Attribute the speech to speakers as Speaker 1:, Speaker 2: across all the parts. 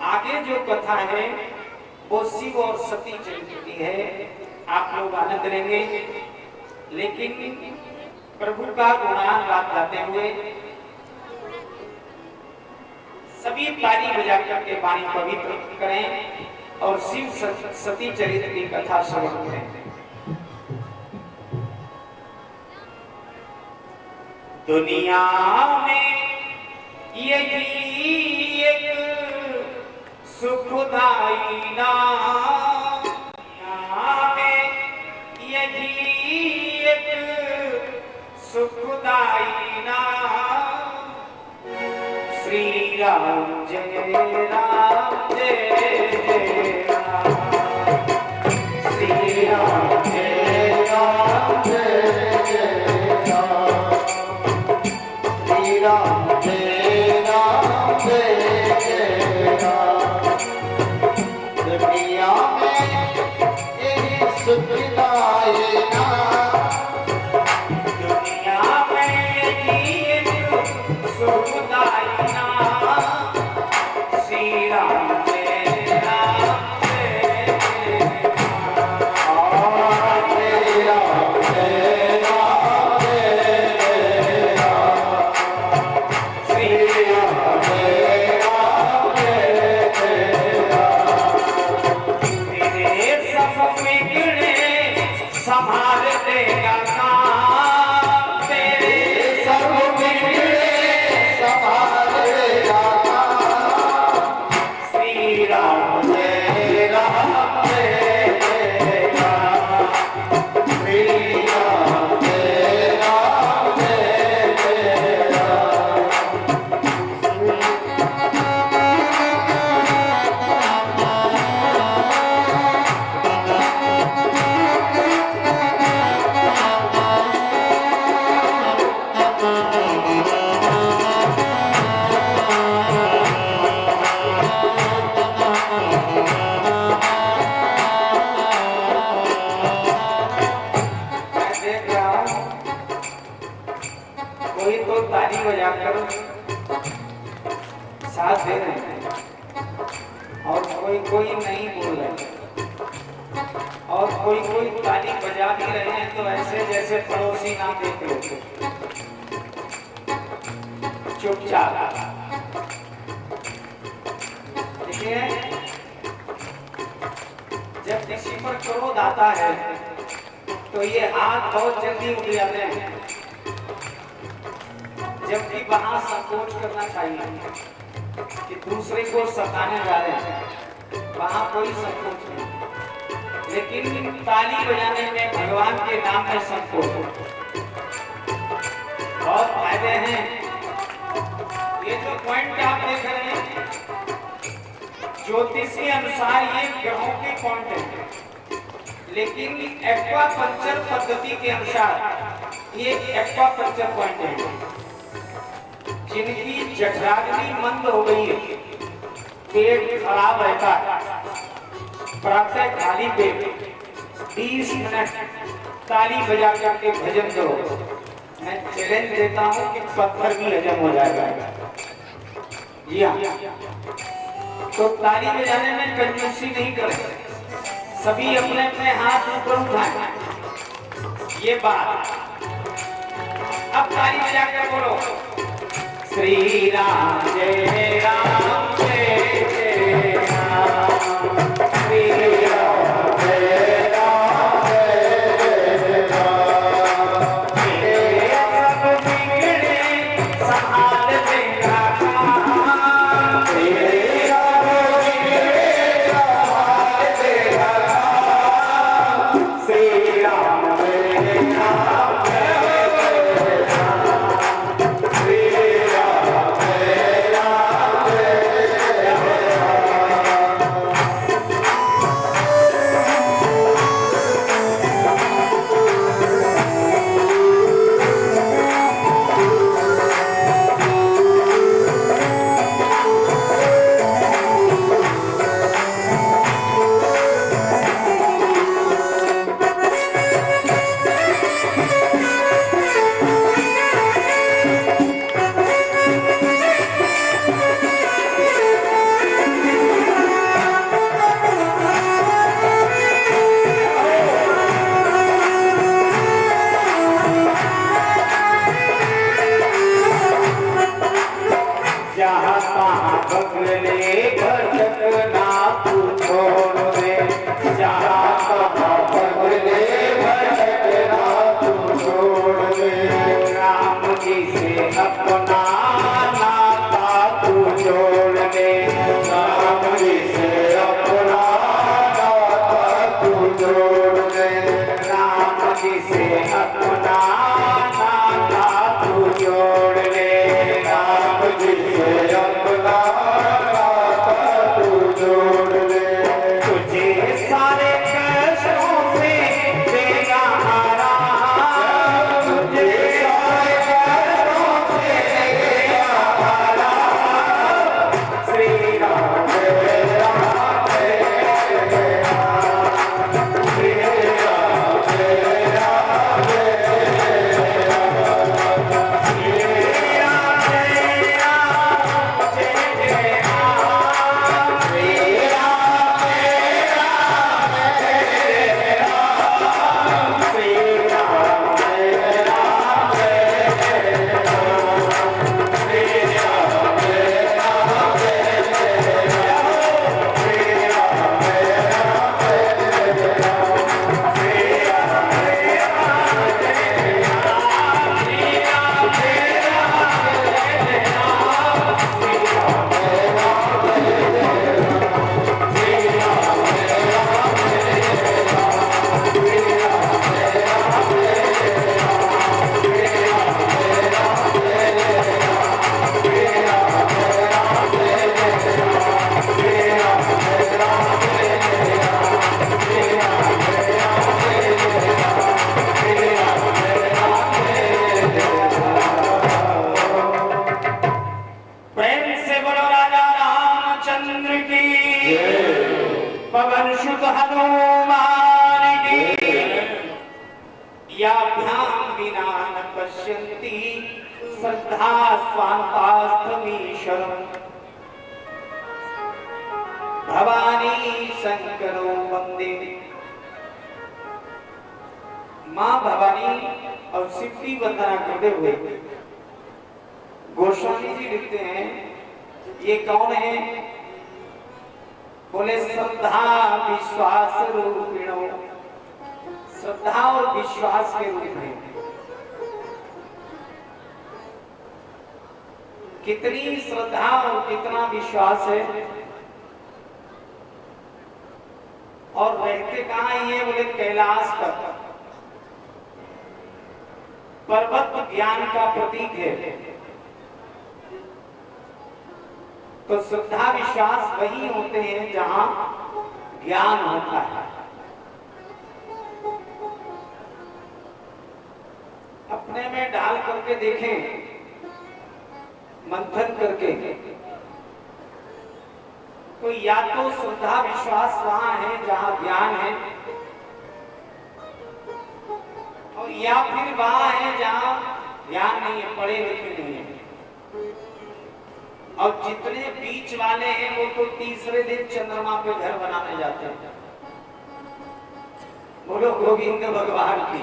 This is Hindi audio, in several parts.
Speaker 1: आगे जो कथा है वो शिव और सती चरित्र की है। आप लोग आनंद लेंगे, लेकिन प्रभु का गुणगान गाते हुए सभी ताली बजा करके वाणी पवित्र करें और शिव सती चरित्र की कथा श्रवण करें। दुनिया में यही एक सुखदाई नाम, दुनिया में यही एक सुखदाई नाम, श्री राम जय राम जय जय राम, श्री राम जय राम जय जय राम, श्री राम जय राम जय जय राम। दुनिया में यही सुखदाई नाम, दुनिया में यही एक सुखदाई नाम, श्री राम जय राम जय जय राम, श्री राम जय राम जय जय राम, श्री राम जय राम जय जय राम। तेरे सब बिगड़े संभाल देगा काम, तेरे सब बिगड़े संभाल देगा काम, श्री राम जय राम जय जय राम, श्री राम जय राम जय जय राम। मैं देख रहा हूं कोई तो ताली बजाकर साथ दे रहे हैं और कोई कोई नहीं बोल रहे, और कोई कोई ताली बजा भी रहे हैं तो ऐसे जैसे पड़ोसी ना देख रहे, चुपचाप। देखिए, जब किसी पर क्रोध आता है तो ये हाथ बहुत जल्दी उठ जाते हैं, जबकि वहां संकोच करना चाहिए कि दूसरे को सताने जा रहे हैं, वहां कोई संकोच नहीं। लेकिन ताली बजाने में भगवान के नाम में संकोच बहुत फायदे हैं। ये जो पॉइंट आप देख रहे हैं, ज्योतिषी अनुसार ये ग्रहों के पॉइंट है, लेकिन एक्वापंचर पद्धति के अनुसार ये एक्वापंचर पॉइंट है। जिनकी जठराग्नि मंद हो गई है, पेट खराब रहता है, प्रातः खाली पेट 20 मिनट ताली बजा करके भजन करो। मैं चैलेंज देता हूं कि पत्थर भी हजम हो जाएगा। जी हाँ, तो ताली बजाने में कंजूसी नहीं करें, सभी अपने अपने हाथ ऊपर उठाएं। ये बात अब ताली बजाकर बोलो, श्री राम जय राम जय जय राम, श्री राम जय राम जय जय राम। तेरे सब बिगड़े संभाल देगा काम, तेरे सब बिगड़े संभाल देगा काम, श्री राम जय राम जय जय राम, श्री राम जय राम जय जहाँ बगले भटकना तू छोड़ दे, जहाँ बगले भटकना तू छोड़ दे, राम जी से अपना नाता तू जोड़ दे, राम जी से अपना नाता तू जोड़ दे, राम जी से अपना नाता तू जोड़ ले, राम जी से अपना नाता तू जोड़ ले, तुझे सारे कष्टों से देगा आराम, तुझे सारे कष्टों से देगा आराम, श्री राम जय राम जय राम, श्री राम जय राम जय राम, श्री राम जय राम जय जय राम, श्री राम जय राम जय राम, श्री राम जय राम जय राम, श्री राम जय राम जय राम, श्री राम जय राम जय राम, श्री राम जय राम जय राम, श्री राम जय राम जय राम, श्री राम जय राम जय राम, श्री राम जय राम जय राम, श्री राम जय राम जय राम, श्री राम जय राम जय राम, श्री राम जय राम जय राम, श्री राम जय राम जय राम, श्री राम जय राम जय राम, श्री राम जय राम जय राम। प्रेम से बोलो राजा रामचंद्र की, पवन सुत हनुमान की, याभ्याम विना न पश्यन्ति श्रद्धा स्वान्तास्थमीश्वरम्, भवानी शंकरो वंदे। मां भवानी और शिव की वंदना करते हुए गोस्वामी जी लिखते हैं, ये कौन है? बोले श्रद्धा विश्वास रूपिणो, श्रद्धा और विश्वास के रूप में। कितनी श्रद्धा और कितना विश्वास है, और रहते कहाँ ये? बोले कैलाश पर, पर्वत ज्ञान का प्रतीक है। तो श्रद्धा विश्वास वही होते हैं जहां ज्ञान होता है। अपने में डाल करके देखें, मंथन करके, तो या तो श्रद्धा विश्वास वहां है जहां ज्ञान है, और या फिर वहां है जहां ज्ञान नहीं है, पढ़े लिखे नहीं है। और जितने बीच वाले हैं वो तो तीसरे दिन चंद्रमा पे घर बनाने जाते हैं। बोलो गोविंद भगवान की।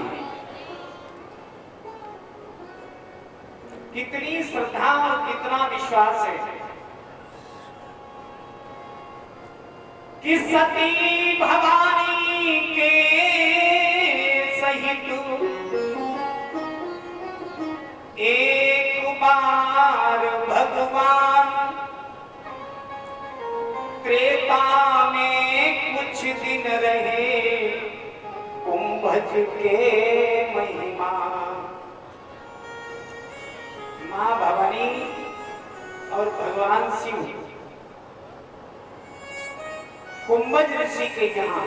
Speaker 1: कितनी श्रद्धा और कितना विश्वास है कि सती भवानी के सहित एक बार भगवान त्रेता में कुछ दिन रहे कुंभज के महिमा। मां भवानी और भगवान शिव कुंभज ऋषि के यहाँ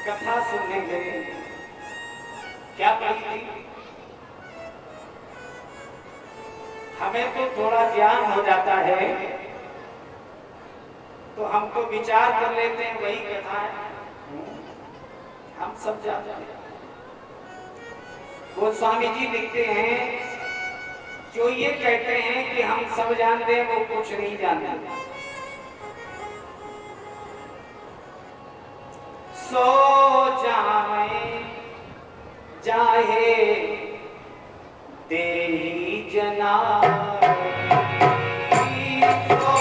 Speaker 1: कथा सुनने गए। क्या कही थी? हमें तो थोड़ा ज्ञान हो जाता है तो हम तो विचार कर लेते हैं वही कथा है, हम सब जानते हैं। गोस्वामी जी लिखते हैं, जो ये कहते हैं कि हम सब जानते हैं वो कुछ नहीं जानते। सो जाए जाहे देही जना, सो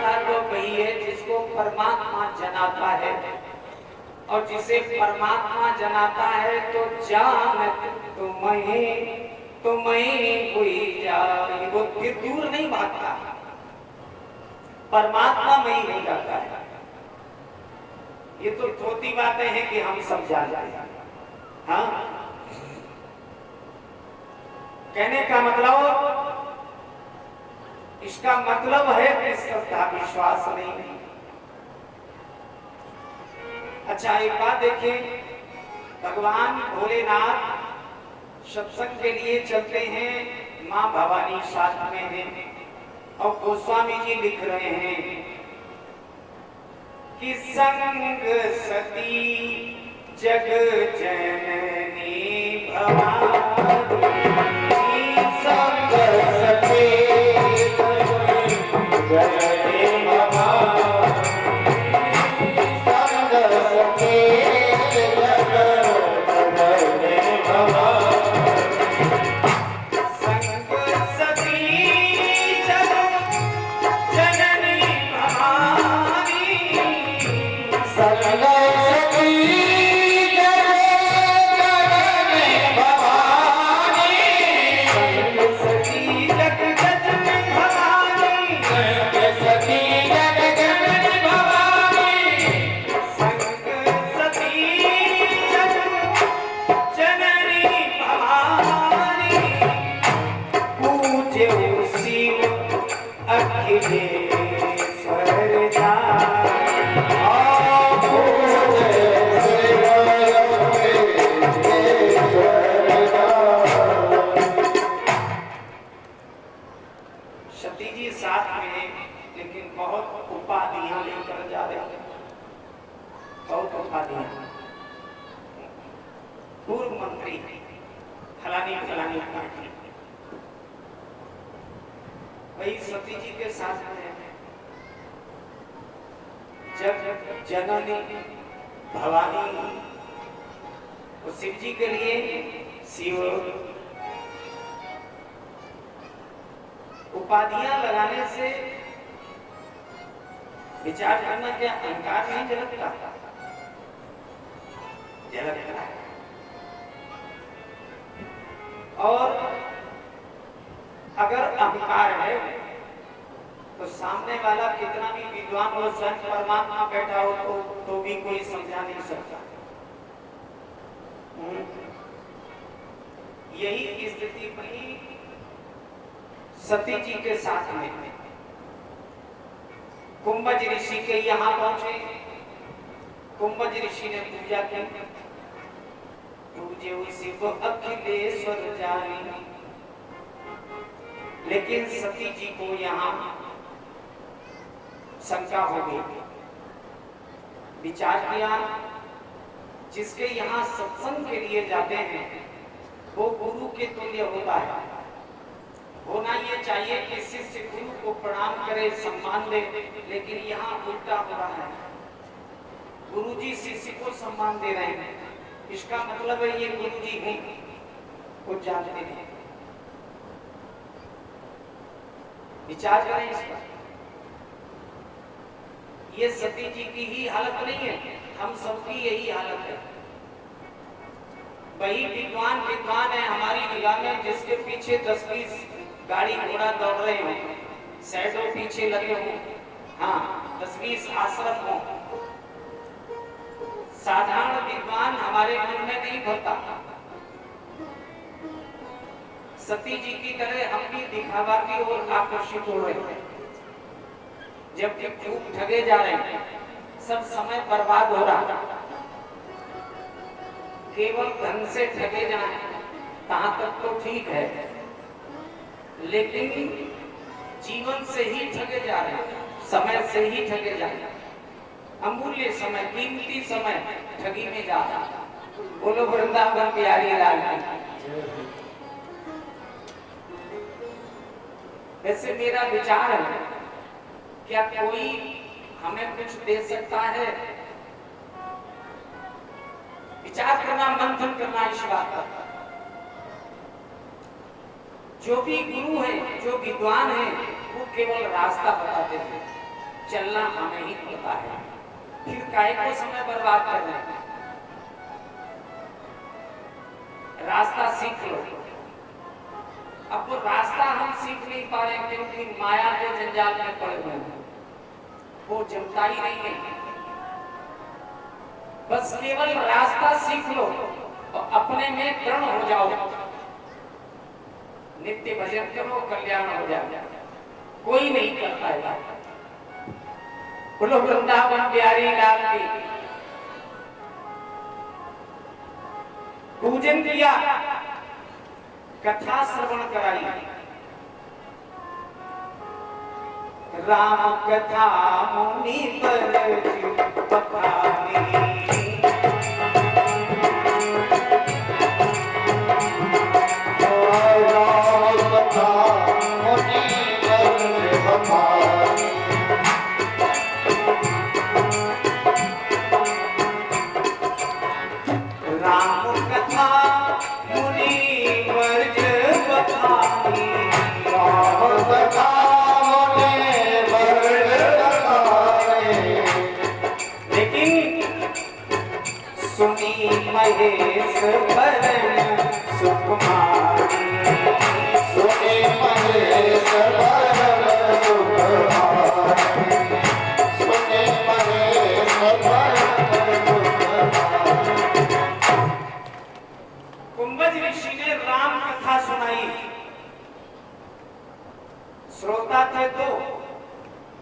Speaker 1: था तो वही है जिसको परमात्मा जनाता है, और जिसे परमात्मा जनाता है तो जानत तुम्हें कोई जाए, वो फिर दूर नहीं भागता, परमात्मा में ही हो जाता है। ये तो छोटी बातें हैं कि हम सब जानते हैं। हाँ, कहने का मतलब, इसका मतलब है कि श्रद्धा विश्वास नहीं। अच्छा एक बात देखिए, भगवान भोलेनाथ सत्संग के लिए चलते हैं, मां भवानी साथ में है, और गोस्वामी जी लिख रहे हैं कि संग सती जग जननी भवानी, संग सती जननी भवानी, संग सती जग जननी भवानी, संग सती जग जननी भवानी, संग सती जी साथ में, लेकिन बहुत उपाधियां लेकर जा रहे हैं, बहुत उपाधियां। पूर्व मंत्री, फलानी फलानी पार्टी, वही सती जी के साथ में जब जननी भवानी, वो शिव जी के लिए शिव, उपाधियां लगाने से विचार करना क्या अहंकार नहीं झलकता? झलकता है। और अगर अहंकार है तो सामने वाला कितना भी विद्वान हो, स्वयं परमात्मा बैठा हो तो भी कोई समझा नहीं सकता। यही स्थिति बनी सती जी के साथ में। कुंभज ऋषि के यहाँ पहुंचे, कुंभज ऋषि ने पूजा की, पूजे उसी को अखिलेश्वर जानी, लेकिन सती जी को यहाँ शंका हो गई। विचार किया, जिसके यहाँ सत्संग के लिए जाते हैं वो गुरु के तुल्य होता है। होना ये चाहिए कि शिष्य गुरु को प्रणाम करे, सम्मान दे, लेकिन यहाँ उल्टा हो रहा है। गुरुजी शिष्य को सम्मान दे रहे हैं, इसका मतलब है ये गुरुजी हैं, कुछ जानते नहीं। विचार करें इस पर। ये सती जी की ही हालत नहीं है, हम सबकी यही हालत है। वही विद्वान है हमारी निगाह में, जिसके पीछे 10-20 गाड़ी घोड़ा दौड़ रहे हो, शैडो पीछे लगे हो, हाँ 10-20 आश्रम हो, साधारण विद्वान हमारे मन में नहीं भरता। सती जी की तरह हम भी दिखावा की ओर आकर्षित हो रहे हैं। जब खूब ठगे जा रहे हैं, सब समय बर्बाद हो रहा, केवल धन से ठगे जाए तहां तक तो ठीक है, लेकिन जीवन से ही ठगे जा रहे हैं, समय से ही ठगे जा रहे हैं। अमूल्य समय, कीमती समय ठगी में जा रहा। बोलो वृंदावन बिहारी लाल की। वैसे मेरा विचार है, क्या कोई हमें कुछ दे सकता है? विचार करना, मंथन करना इस बात का। जो भी गुरु है, जो विद्वान है, वो केवल रास्ता बताते हैं, चलना हमें ही पता है, फिर काहे को समय बर्बाद कर रहे हैं। रास्ता सीख लो। अब वो रास्ता हम सीख नहीं पा रहे क्योंकि माया के जंजाल में पड़े हुए हैं, वो जमता ही नहीं है। बस केवल रास्ता सीख लो और अपने में दृढ़ हो जाओ, नित्य भजन करो, कल्याण हो जाए। कोई नहीं कर पाएगा। बोलो वृंदावन बिहारी लाल की। पूजन किया, कथा श्रवण कराई, राम कथा मुनि पर पखारी। महेश भरण सुकुमारी, सुने महेश भरण सुकुमारी, सुने महेश भरण सुकुमारी। कुंभज ऋषि ने राम कथा सुनाई। श्रोता थे दो,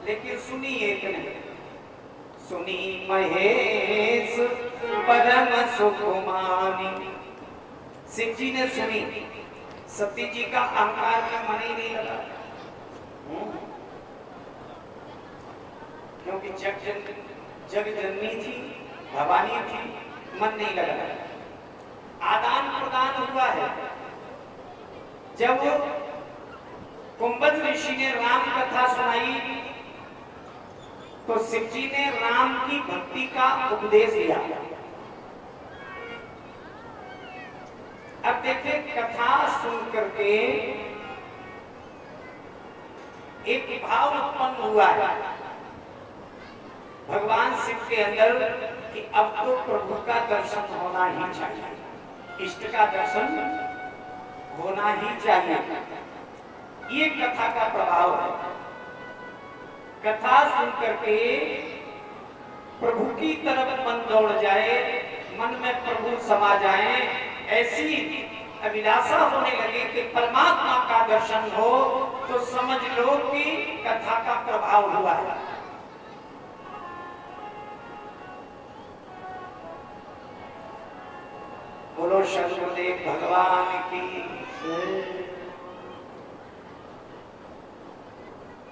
Speaker 1: लेकिन सुनी एक ने। सुनी महेश परम सुकुमारी। शिव जी ने सुनी, सती जी का अहंकार में मन ही नहीं लगा, क्योंकि जग जननी थी, भवानी थी, मन नहीं लगा। आदान प्रदान हुआ है। जब कुंभज ऋषि ने राम कथा सुनाई तो शिव जी ने राम की भक्ति का उपदेश दिया। अब देखिए, कथा सुन करके एक भाव उत्पन्न हुआ है भगवान शिव के अंदर कि अब तो प्रभु का दर्शन होना ही चाहिए, इष्ट का दर्शन होना ही चाहिए। ये कथा का प्रभाव है। कथा सुन करके प्रभु की तरफ मन दौड़ जाए, मन में प्रभु समा जाए, ऐसी अभिलाषा होने लगे कि परमात्मा का दर्शन हो, तो समझ लो कि कथा का प्रभाव हुआ है। बोलो शंकरदेव भगवान की।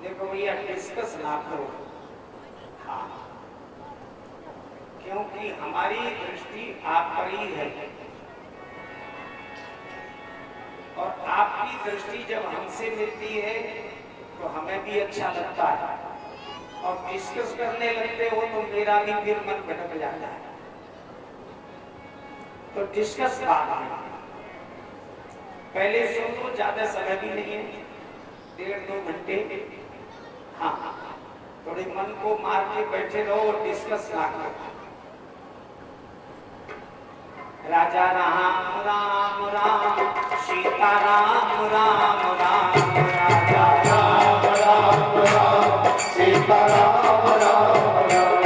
Speaker 1: देखो भैया, डिस्कस ना करो। हाँ, क्योंकि हमारी दृष्टि आप पर ही है और आपकी दृष्टि जब हमसे मिलती है तो हमें भी अच्छा लगता है, और डिस्कस करने लगते हो तो मेरा भी फिर मन भटक जाता है। तो डिस्कस बात है, पहले सुन लो, ज्यादा समय भी नहीं है, 1.5-2 घंटे। हाँ, थोड़े मन को मार के बैठे रहो और डिस्कस ना करो। राजा राम राम राम, सीता राम राम राम, राजा राम राम राम, सीता राम राम राम,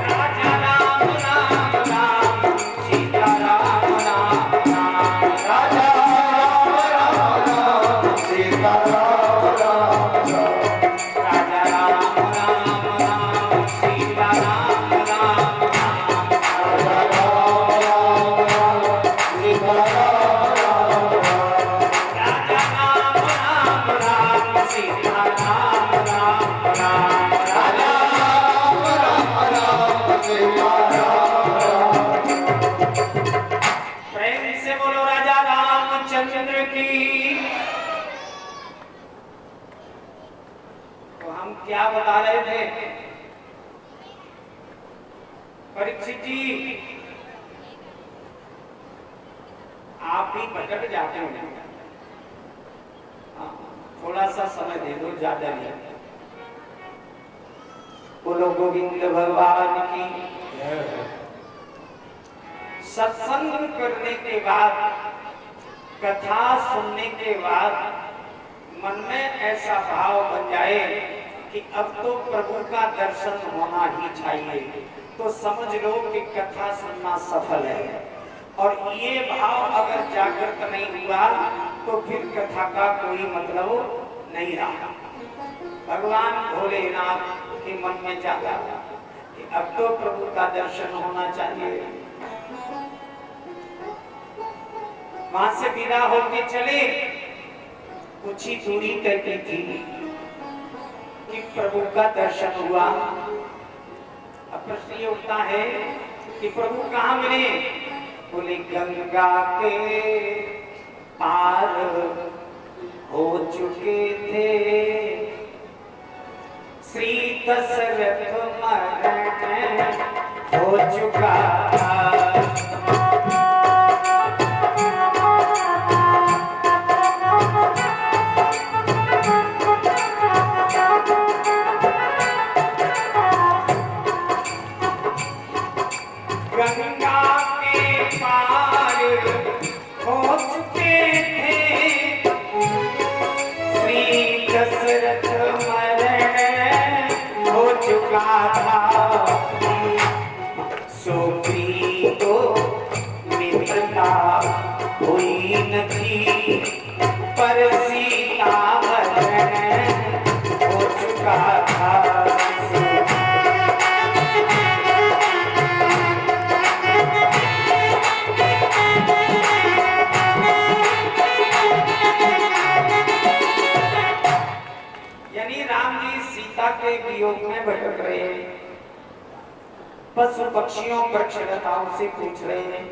Speaker 1: राजा राम राम राम, सीता राम राम राम, राजा राम राम राम, सीता राम राम राम, राजा राम राम राम, सीता राम राम राम, राजा राम राम राम, सीता राम राम राम, राजा राम राम राम, सीता राम राम राम, राजा राम राम राम, सीता राम राम। प्रेम से बोलो राजा रामचंद्र की। तो हम क्या बता रहे थे? परीक्षित जी, आप भी भटक जाते हो। थोड़ा सा समय दे दो, ज्यादा नहीं। बोलो गोविंद भगवान की। सत्संग करने के बाद, कथा सुनने के बाद मन में ऐसा भाव बन जाए कि अब तो प्रभु का दर्शन होना ही चाहिए, तो समझ लो कि कथा सुनना सफल है। और ये भाव अगर जागृत नहीं हुआ तो फिर कथा का कोई मतलब नहीं रहा। भगवान भोलेनाथ के मन में जागा कि अब तो प्रभु का दर्शन होना चाहिए। वहां से विदा होके चले, कुछ ही दूरी तय की थी कि प्रभु का दर्शन हुआ। अब प्रश्न ये उठता है कि प्रभु कहाँ मिले? बोले गंगा के पार हो चुके थे, श्री दशरथ मरण हो चुका था। गंगा के पार हो चुके थे, श्री दशरथ मरण हो चुका था। सोप्री तो मित्रता हुई न थी, पर सीता मरण हो चुका था। के वियोग में भटक रहे हैं, पशु पक्षियों वृक्षलताओं से पूछ रहे हैं,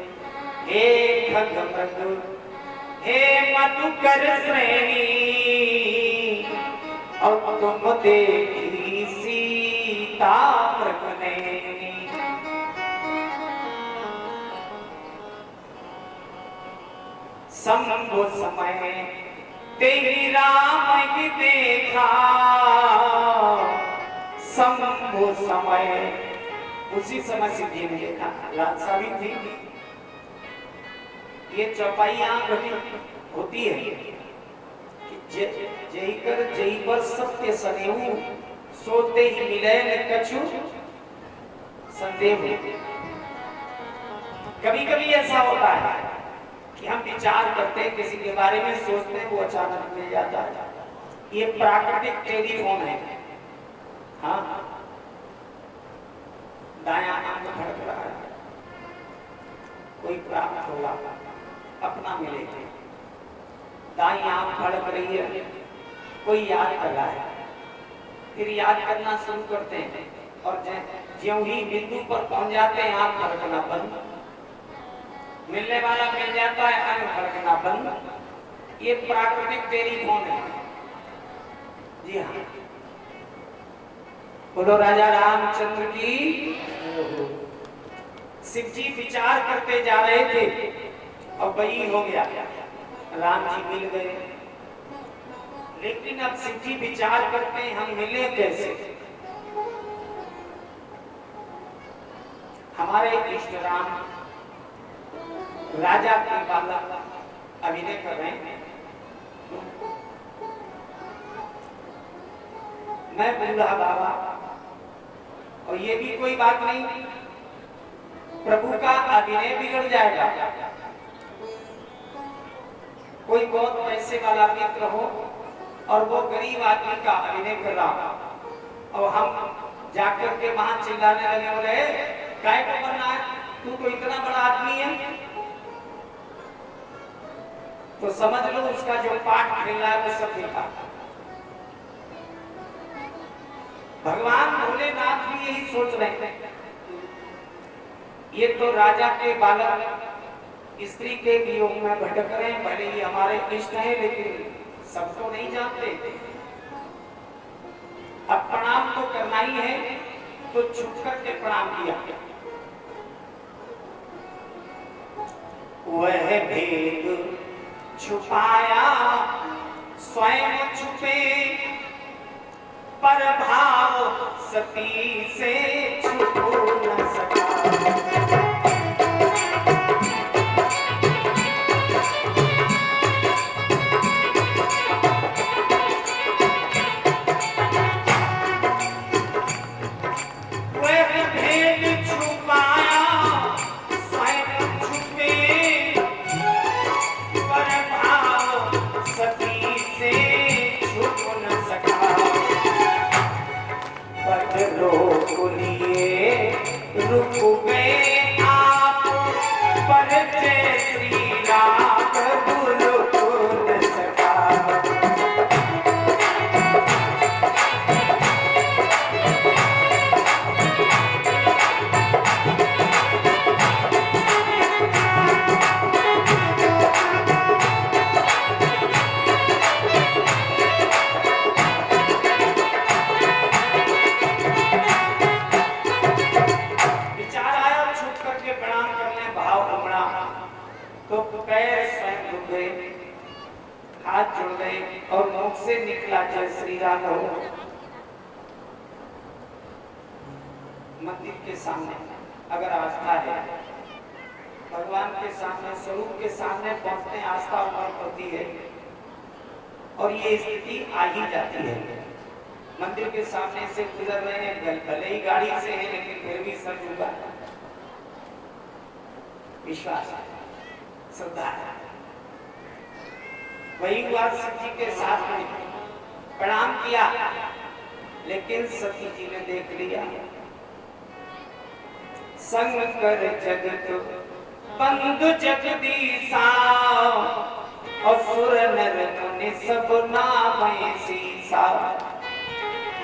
Speaker 1: हे खगमृग, हे मधुकर श्रेणी, और तुम देखी सीता मृगनयनी। संभो समय तेरी राम की देखा, संभो समय, उसी समय सिद्धि ने देखा। लालसा भी थी, ये चौपाई आंख होती है कि जय कर जय पर सत्य सनेहु, सोते ही मिले न कछु संदेह। कभी कभी ऐसा होता है कि हम विचार करते हैं, किसी के बारे में सोचते हैं, वो अचानक मिल जाता है। ये प्राकृतिक टेलीफोन है। हाँ, दायां आंख धड़क रहा है, कोई प्राप्त होगा, अपना मिलेगा। दाईं आंख धड़क रही है, कोई याद कर रहा है, फिर याद करना शुरू करते हैं, और ज्यों ही बिंदु पर पहुंच जाते हैं, आंख धड़कना बंद। मिलने वाला मिल जाता है, आंख धड़कना बंद। ये प्राकृतिक टेलीफोन है। जी हाँ, बोलो राजा रामचंद्र की। शिव जी विचार करते जा रहे थे और वही हो गया, राम जी मिल गए। लेकिन अब शिव जी विचार करते हैं, हम मिले कैसे? हमारे इष्ट राम राजा के बालक अभिनय कर रहे हैं। मैं बूढ़ा बाबा, और ये भी कोई बात नहीं, प्रभु का अभिनय बिगड़ जाएगा। कोई बहुत पैसे वाला मित्र हो और वो गरीब आदमी का अभिनय कर रहा, और हम जाकर के वहां चिल्लाने लगे, बोले काय को बनना है, तू तो इतना बड़ा आदमी है। तो समझ लो उसका जो पाठ खेल रहा है वो सब बेकार। भगवान भोलेनाथ भी यही सोच रहे थे, ये तो राजा के बालक स्त्री के वियोग में भटक रहे हैं, भले ही हमारे इष्ट हैं, लेकिन सबको नहीं जानते। अब प्रणाम तो करना ही है, तो छुप करके प्रणाम किया। वह भेद छुपाया स्वयं छुपे, पर भाव भाव सती से छुप न सका। रुक गए आप पर जय श्री राम रुक न सका। तो पैर स्वयं रुक गए, हाथ जुड़ गए और मुख से निकला जय श्री राम। मंदिर के सामने अगर आस्था है, भगवान के सामने, स्वरूप के सामने पहुंचते आस्था उमड़ पड़ती है और ये स्थिति आ ही जाती है। मंदिर के सामने से गुजर रहे हैं, भले ही गाड़ी से है लेकिन फिर भी सर झुका, विश्वास है, श्रद्धा है। वही हुआ सती के साथ में, प्रणाम किया लेकिन सती जी ने देख लिया। संग कर जगत बंधु जगदीशा असुर नर मुनि सब नामय सीसा।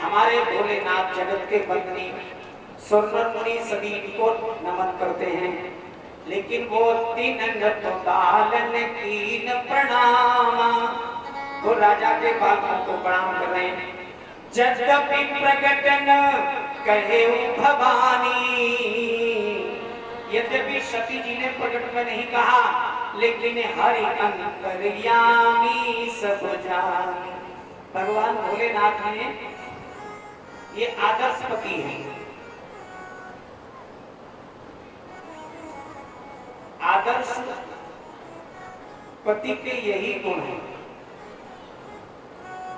Speaker 1: हमारे भोलेनाथ जगत के बंधनी सुर नर मुनि सभी को नमन करते हैं, लेकिन वो तीन दालन कीन प्रणाम, तो राजा के बालकों को प्रणाम कर रहे हैं। यद्यपि प्रकटन कहे भवानी, यद्यपि सती जी ने प्रकट में नहीं कहा लेकिन हरि अंतर्यामी सब जानी। भगवान भोलेनाथ ने ये आदर्श पति है। आदर्श पति के यही गुण है,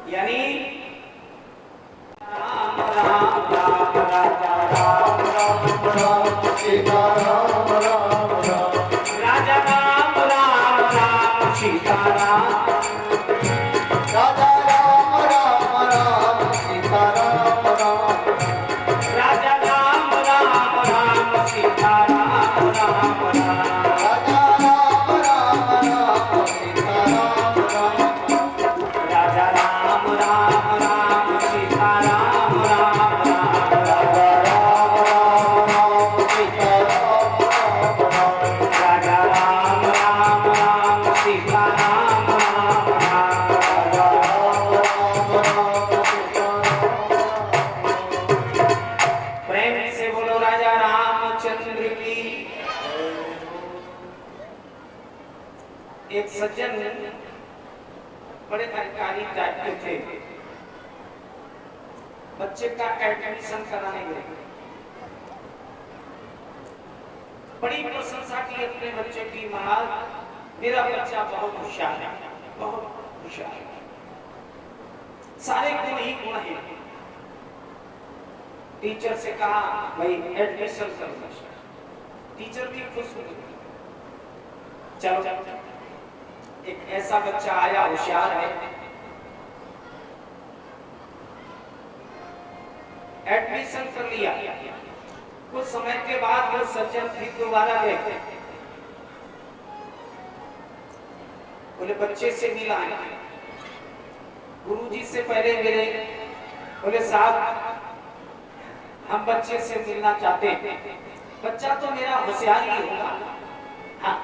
Speaker 1: यानी राम राम राम राजा राम राम राम सीता राम राम राम, राजा राम राम राम सीता राम, राजा राम राम राम सीता राम राम, राजा राम राम राम सीता राम राम राम। एक सज्जन बड़े अधिकारी टाइप के थे, बच्चे का एडमिशन कराने गए, बड़ी प्रशंसा की अपने बच्चे की। महाराज मेरा बच्चा बहुत होशियार है, बहुत होशियार है, सारे गुण ही गुण है। टीचर से कहा भाई एडमिशन करो, टीचर भी खुश हो गई। चलो एक ऐसा बच्चा आया होशियार है, एडमिशन कर लिया। कुछ समय के बाद वो सज्जन फिर दोबारा गए, बोले बच्चे से मिला है, गुरुजी से पहले मिले, बोले साहब हम बच्चे से मिलना चाहते हैं। बच्चा तो मेरा होशियार ही होगा, हाँ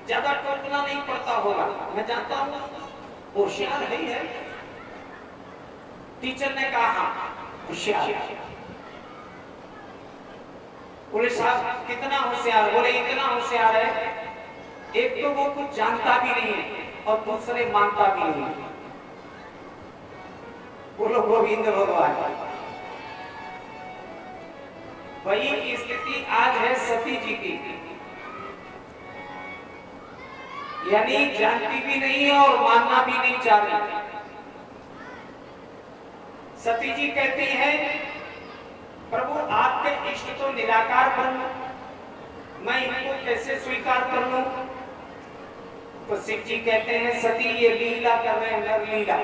Speaker 1: ज्यादा टोकना नहीं पड़ता होगा, मैं जानता हूँ होशियार ही है। टीचर ने कहा होशियार। बोले साहब कितना होशियार? बोले इतना होशियार है, एक तो वो कुछ जानता भी नहीं है और दूसरे मानता भी नहीं है। बोलो गोविंद भगवान। वही स्थिति आज है सती जी की, यानी जानती भी नहीं है और मानना भी नहीं चाहती। सती जी कहती हैं, प्रभु आपके इष्ट तो निराकार ब्रह्म, मैं इनको कैसे स्वीकार कर लूं? तो शिव जी कहते हैं, सती ये लीला कर रहे हैं, नर लीला।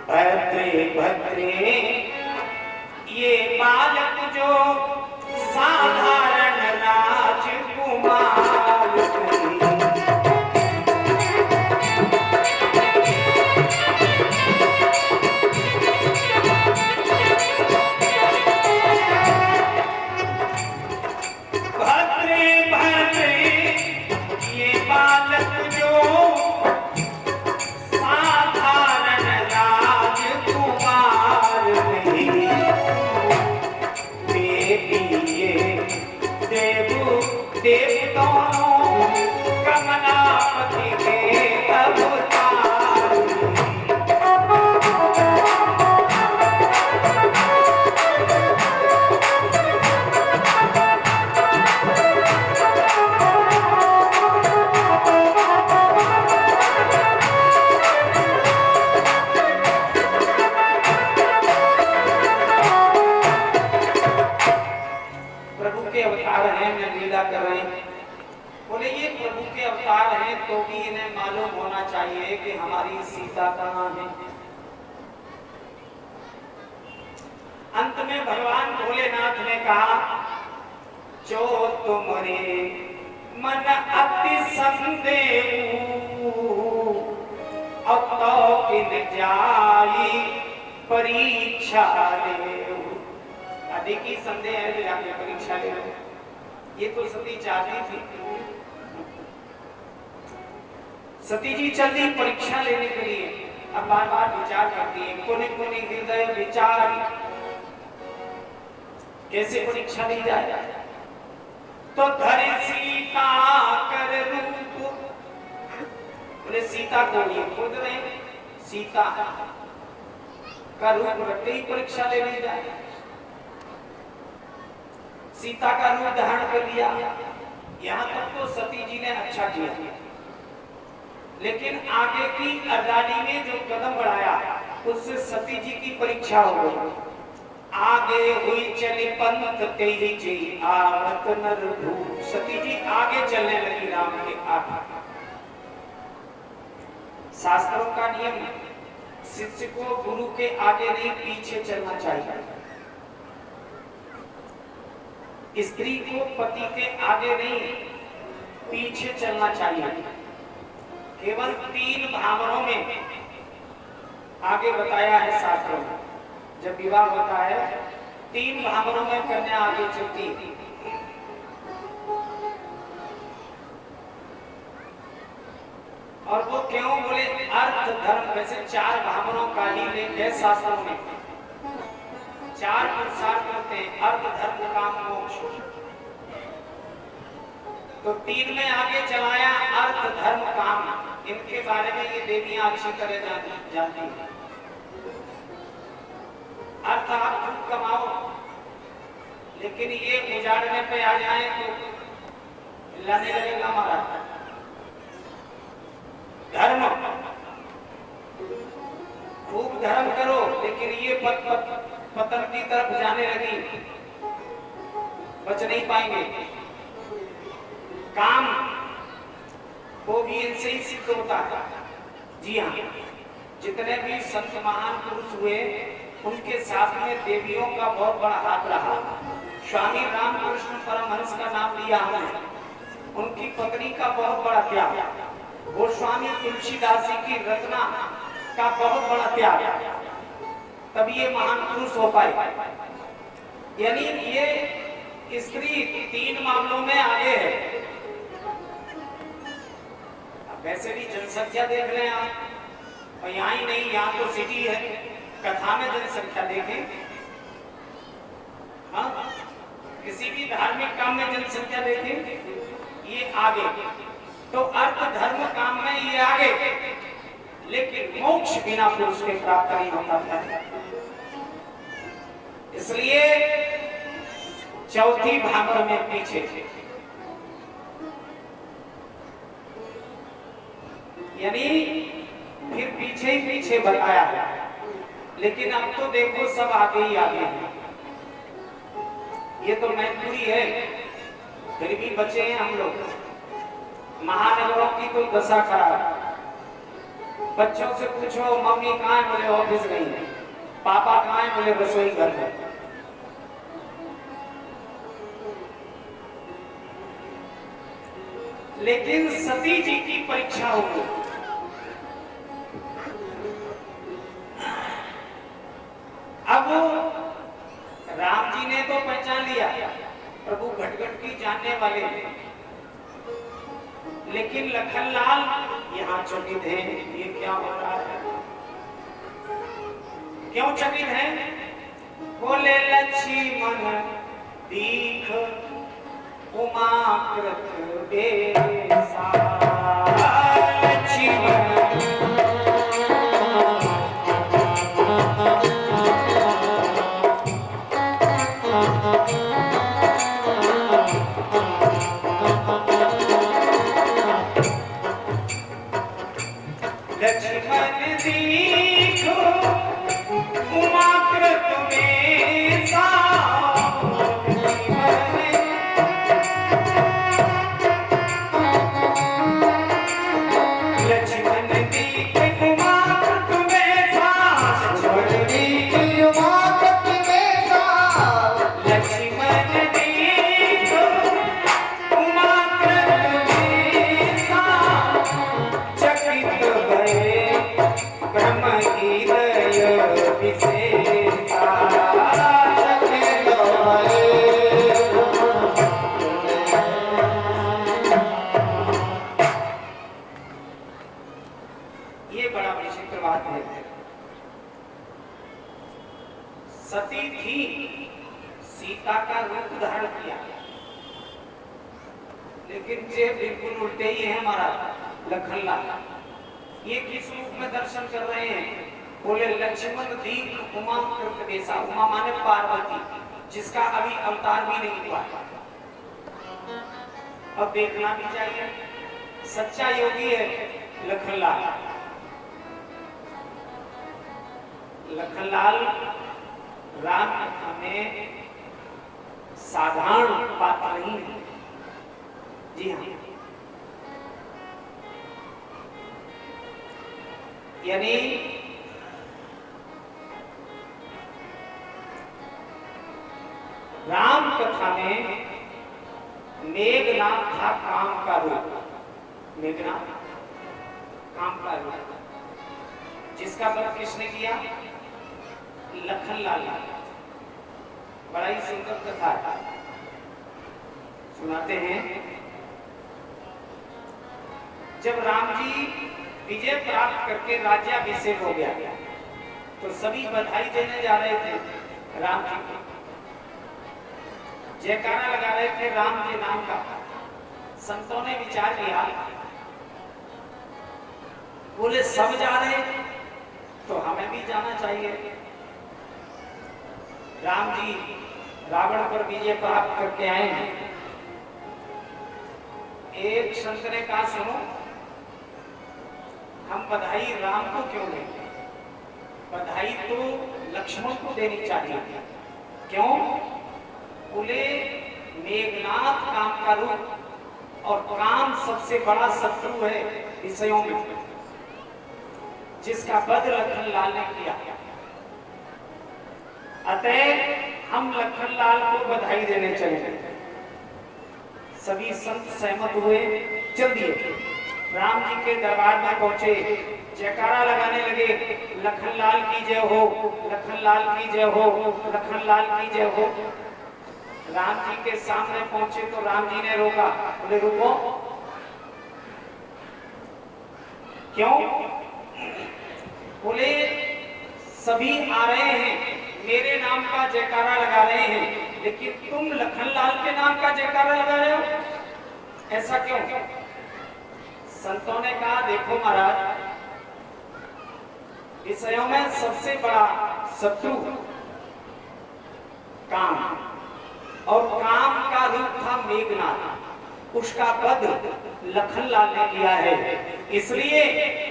Speaker 1: भद्रे भद्रे ये बालक जो साधारण राजकुमार तो भी इन्हें मालूम होना चाहिए कि हमारी सीता कहाँ है। अंत में भगवान भोलेनाथ ने कहा, जो तुमरे मन अति संदेह अब तो किन जाई परीक्षा ले। अधिक ही संदेह है कि आपने परीक्षा ले। ये तो सती चाहती थी। सती जी चलती परीक्षा लेने के लिए, अब बार बार विचार करती है, कोने कोने हृदय विचार, कैसे परीक्षा ली जाए। तो धरे सीता कर रूप, बोले सीता को ये खोज रहे, सीता का रूप रखते ही परीक्षा ले ली जाए। सीता का रूप धारण कर लिया। यहाँ तक तो सती जी ने अच्छा किया, लेकिन आगे की अर्दाली में जो कदम बढ़ाया उससे सती जी की परीक्षा हो गई। आगे हुई चली पंथ तेरी जी आवत नर धूप। सती जी आगे चलने लगी राम के आगे। शास्त्रों का नियम है, शिष्य को गुरु के आगे नहीं पीछे चलना चाहिए। स्त्री को पति के आगे नहीं पीछे चलना चाहिए। केवल 3 भावरों में आगे बताया है शास्त्रों में। जब विवाह होता है 3 भावरों में कन्या आगे चलती है। और वो क्यों बोले, अर्थ धर्म, वैसे 4 भावरों का ही लेके शास्त्रों में 4 पुरुषार्थ होते हैं, अर्थ धर्म काम मोक्ष। तो 3 में आगे चलाया अर्थ धर्म काम। इनके बारे में ये देवियां अच्छी तरह जानती हैं। अर्थ आप खूब कमाओ, लेकिन ये उजाड़ने पे आ जाए तो लाने लगेगा हमारा धर्म। खूब धर्म करो, लेकिन ये पतन की तरफ जाने लगी, बच नहीं पाएंगे। काम वो भी इनसे ही सिद्ध होता है। जी हाँ, जितने भी संत महान पुरुष हुए उनके साथ में देवियों का बहुत बड़ा हाथ रहा। स्वामी रामकृष्ण परमहंस का नाम लिया हमने, उनकी पत्नी का बहुत बड़ा त्याग। वो स्वामी तुलसीदास जी की रचना का बहुत बड़ा त्याग, तभी ये महान पुरुष हो पाए। यानी ये स्त्री 3 मामलों में आगे है। वैसे भी जनसंख्या देख रहे हैं आप, और यहाँ ही नहीं, यहाँ तो सिटी है, कथा में जनसंख्या देखें। हाँ, किसी भी धार्मिक काम में जनसंख्या देखें, ये आगे। तो अर्थ धर्म काम में ये आगे, लेकिन मोक्ष बिना पुरुष के प्राप्त नहीं होता था। इसलिए चौथी भाग में पीछे, यानी फिर पीछे ही पीछे बताया, लेकिन अब तो देखो सब आगे ही आगे हैं। ये तो मैत्री है, फिर भी बचे हैं हम लोग। महानगरों की कोई दशा खराब। बच्चों से पूछो मम्मी कहाँ है, बोले ऑफिस गई है। पापा कहाँ है, बोले रसोई घर में। लेकिन सती जी की परीक्षा होगी। अब राम जी ने तो पहचान लिया प्रभु घटघट की जानने वाले, लेकिन लखनलाल यहाँ चकित है। ये क्या हो रहा है, क्यों चकित है? बोले लक्ष्मण दीख उमाकृत बेसा। लक्ष्मण दीख उमाकृत बेसा। सती थी, सीता का रूप धारण किया, लेकिन ये बिल्कुल उल्टे ही है हमारा लखनलाल। ये किस रूप में दर्शन कर रहे हैं? बोले लक्ष्मण दीख उमा कृत बेसा। उमा माने पार्वती, जिसका अभी अवतार भी नहीं हुआ। अब देखना भी चाहिए, सच्चा योगी है लखनलाल। लखनलाल राम कथा में साधारण पात्र नहीं है। जी हाँ, यानी राम कथा में मेघनाथ था काम का रूप। मेघनाथ काम का रूप, जिसका वध किसने किया? लखनलाल। बड़ा ही सुंदर कथा है, सुनाते हैं। जब राम जी विजय प्राप्त करके राज्याभिषेक हो गया, तो सभी बधाई देने जा रहे थे राम जी को, जयकारा लगा रहे थे राम के नाम का। संतों ने विचार किया, बोले सब जा रहे तो हमें भी जाना चाहिए। राम जी रावण पर विजय प्राप्त करके आए हैं। एक संत ने कहा, सुनो, हम बधाई राम को क्यों दें? बधाई तो लक्ष्मण को देनी चाहिए। क्यों? बोले मेघनाथ काम का रूप, और काम सबसे बड़ा शत्रु है विषयों में, जिसका वध लखनलाल ने किया। अतः हम लखनलाल को बधाई देने चले। सभी संत सहमत हुए, चल दिए। राम जी के दरबार में पहुंचे, जयकारा लगाने लगे, लखनलाल की जय हो, लखनलाल की जय हो, लखनलाल की जय हो। राम जी के सामने पहुंचे तो राम जी ने रोका, बोले रुको। क्यों? बोले सभी आ रहे हैं, मेरे नाम का जयकारा लगा रहे हैं, लेकिन तुम लखनलाल के नाम का जयकारा लगा रहे हो, ऐसा क्यों? संतों ने कहा, देखो महाराज, विषयों में सबसे बड़ा शत्रु काम, और काम का रूप था मेघनाथ, उसका वध लखनलाल ने किया है। इसलिए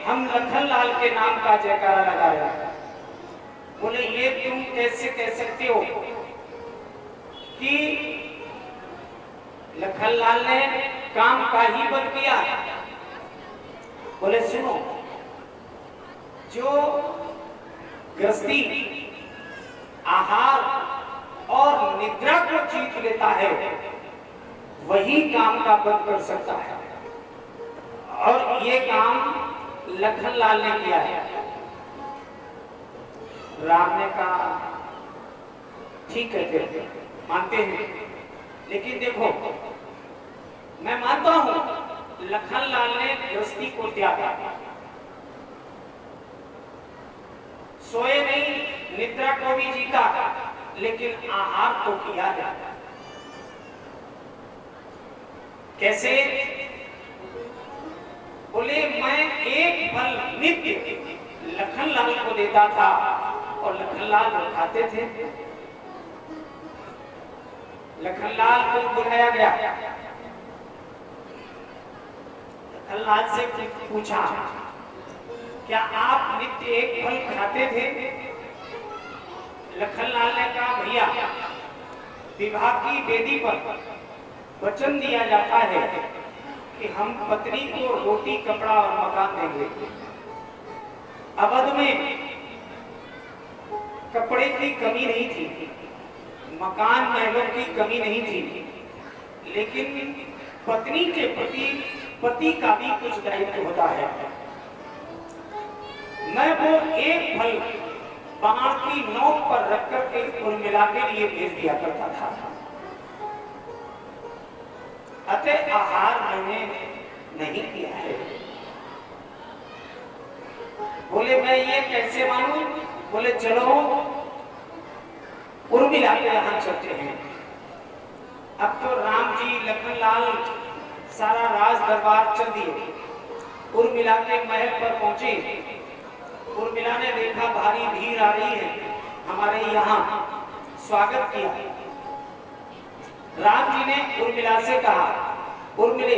Speaker 1: हम लखनलाल के नाम का जयकारा लगा रहे हैं। बोले ये तुम कैसे कह सकते हो कि लखनलाल ने काम का ही वध किया? बोले सुनो, जो गृहस्थी आहार और निद्रा को जीत लेता है वही काम का वध कर सकता है, और ये काम लखनलाल ने किया है। राम ने कहा ठीक है, फिर मानते हैं, लेकिन देखो मैं मानता हूं लखनलाल ने गृहस्थी को त्यागा, सोए नहीं, निद्रा को भी जीता, लेकिन आहार तो किया जाता। कैसे? बोले मैं एक फल नित्य लखनलाल को देता था और लखनलाल खाते थे। लखनलाल को बुलाया गया, लखनलाल से पूछा क्या आप नित्य एक फल खाते थे? लखनलाल ने कहा भैया, विवाह की वेदी पर वचन दिया जाता है कि हम पत्नी को रोटी, कपड़ा और मकान देंगे। अवध में कपड़े की कमी नहीं थी, मकान महलों की कमी नहीं थी, लेकिन पत्नी के प्रति पति का भी कुछ दायित्व होता है। मैं वो एक फल बाण की नोक पर रखकर के उर्मिला के लिए भेज दिया करता था। अतः आहार मैंने नहीं किया है। बोले मैं ये कैसे मानूं? बोले चलो उर्मिला के यहाँ चलते हैं। अब तो राम जी, लखनलाल सारा राज दरबार चल दिए। उर्मिला के महल पर पहुंचे। उर्मिला ने देखा भारी भीड़ आ रही है, हमारे यहाँ स्वागत किया। राम जी ने उर्मिला से कहा, उर्मिले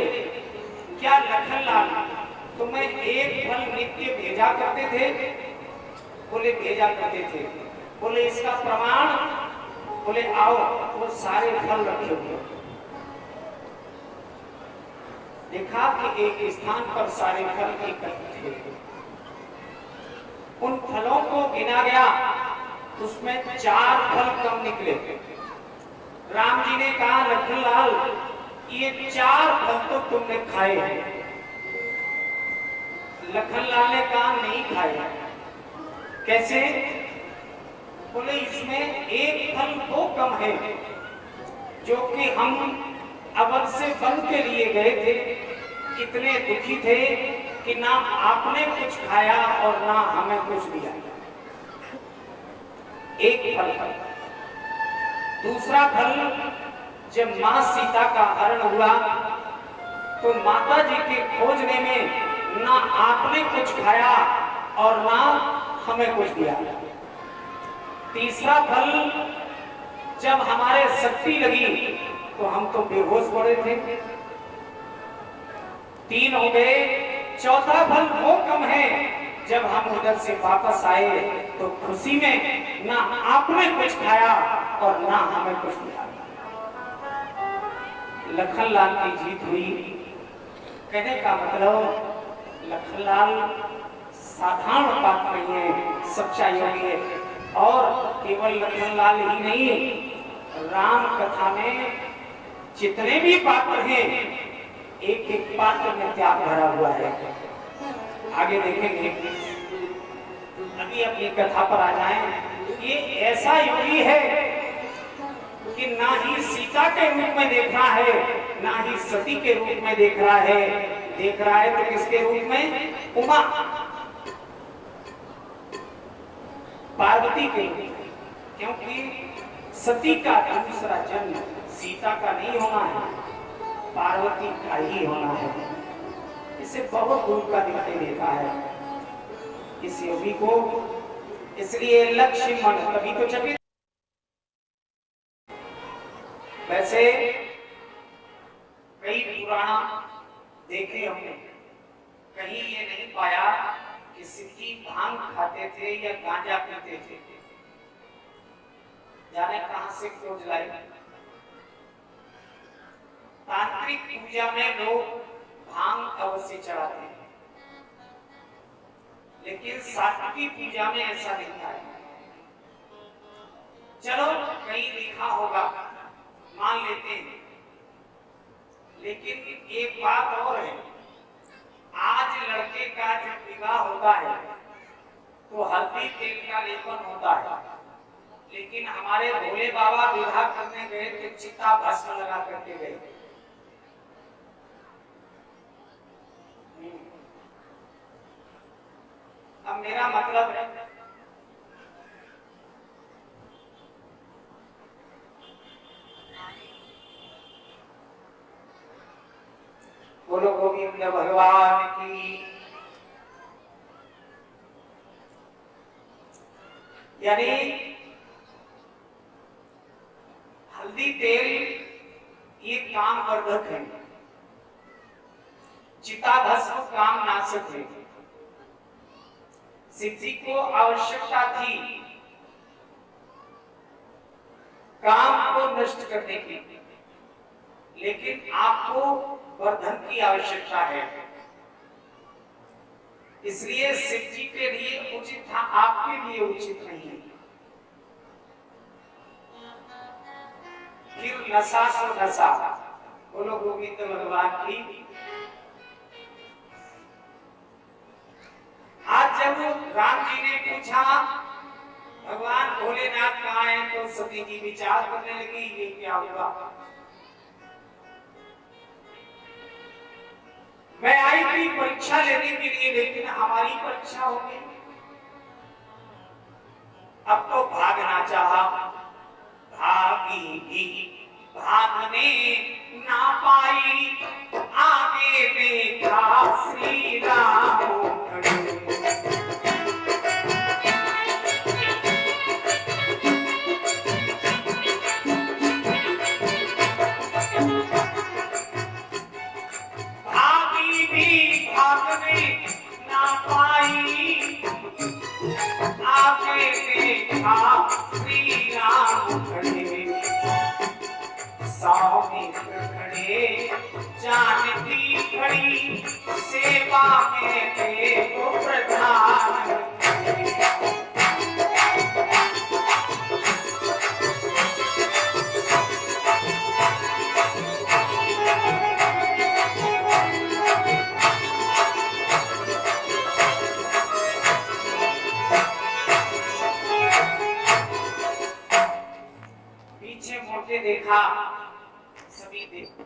Speaker 1: क्या लखनलाल तुम्हें एक फल नित्य भेजा करते थे? बोले भेजा करते थे। बोले इसका प्रमाण? बोले आओ, वो सारे फल रखे हुए। देखा कि एक स्थान पर सारे फल एकत्र थे। उन फलों को गिना गया, उसमें 4 फल कम निकले। राम जी ने कहा लखनलाल ये 4 फल तो तुमने खाए हैं। लखनलाल ने कहा नहीं खाए। कैसे? बोले इसमें एक फल वो कम है जो कि हम अवध से वन के लिए गए थे, इतने दुखी थे कि ना आपने कुछ खाया और ना हमें कुछ दिया। एक फल। दूसरा फल, जब मां सीता का हरण हुआ तो माता जी के खोजने में ना आपने कुछ खाया और ना हमें कुछ दिया। तीसरा फल, जब हमारे शक्ति लगी तो हम तो बेहोश पड़े थे। 3 हो गए। चौथा फल वो कम है, जब हम उधर से वापस आए तो खुशी में ना आपने कुछ खाया और ना हमें कुछ दिया। लखनलाल की जीत हुई। कहने का मतलब लखनलाल साधारण बात नहीं है, सच्चा योगी है। और केवल लखनलाल ही नहीं, राम कथा में जितने भी पात्र हैं, एक एक पात्र में त्याग भरा हुआ है। आगे देखेंगे, अभी अपनी कथा पर आ जाएं। ये ऐसा योगी है कि ना ही सीता के रूप में देख रहा है, ना ही सती के रूप में देख रहा है। देख रहा है तो किसके रूप में? उमा पार्वती के रूप में। क्योंकि सती का दूसरा जन्म सीता का नहीं होना है, पार्वती का ही होना है। इसे बहुत दूर का दिखाई देता है इस योगी को। इसलिए लक्ष्मण, तभी तो चकित वैसे कई पुराण देखे हमने, कहीं ये नहीं पाया कि सिद्धि भांग खाते थे या गांजा पीते थे। जाने कहां से खोज लाई। तांत्रिक पूजा में लोग भांग अवश्य चढ़ाते हैं, लेकिन सात्विक पूजा में ऐसा नहीं है। चलो कहीं लिखा होगा, मान लेते हैं, लेकिन एक बात और है, आज लड़के का जब विवाह होता है तो हल्दी तेल का लेपन होता है, लेकिन हमारे भोले बाबा विवाह करने गए तो चिता भस्म लगा करके गए। अब मेरा मतलब है, बोलो गोविंद भगवान की। यानी हल्दी तेल ये काम वर्धक है, चिता भस्म काम नाशक है। सिद्धि को आवश्यकता थी काम को नष्ट करने की, लेकिन आपको वर्धन की आवश्यकता है। इसलिए सिद्धि के लिए उचित था, आपके लिए उचित नहीं। फिर नशा सो नशा, बोलो गोविंद भगवान की। आज जब राम जी ने पूछा भगवान भोलेनाथ कहाँ हैं, तो सती जी विचार करने लगी ये क्या हुआ। मैं आई थी परीक्षा लेने के लिए, लेकिन हमारी परीक्षा हो गई। अब तो भागना चाहा, भागी भागने ना पाई, आगे देखा श्री राम खड़े। भागने ना पाई, आगे देखा श्री राम खड़े। सौमित्र खड़े जानकी खड़ी, सेवा में देखो प्रधान। देखा सभी देखो,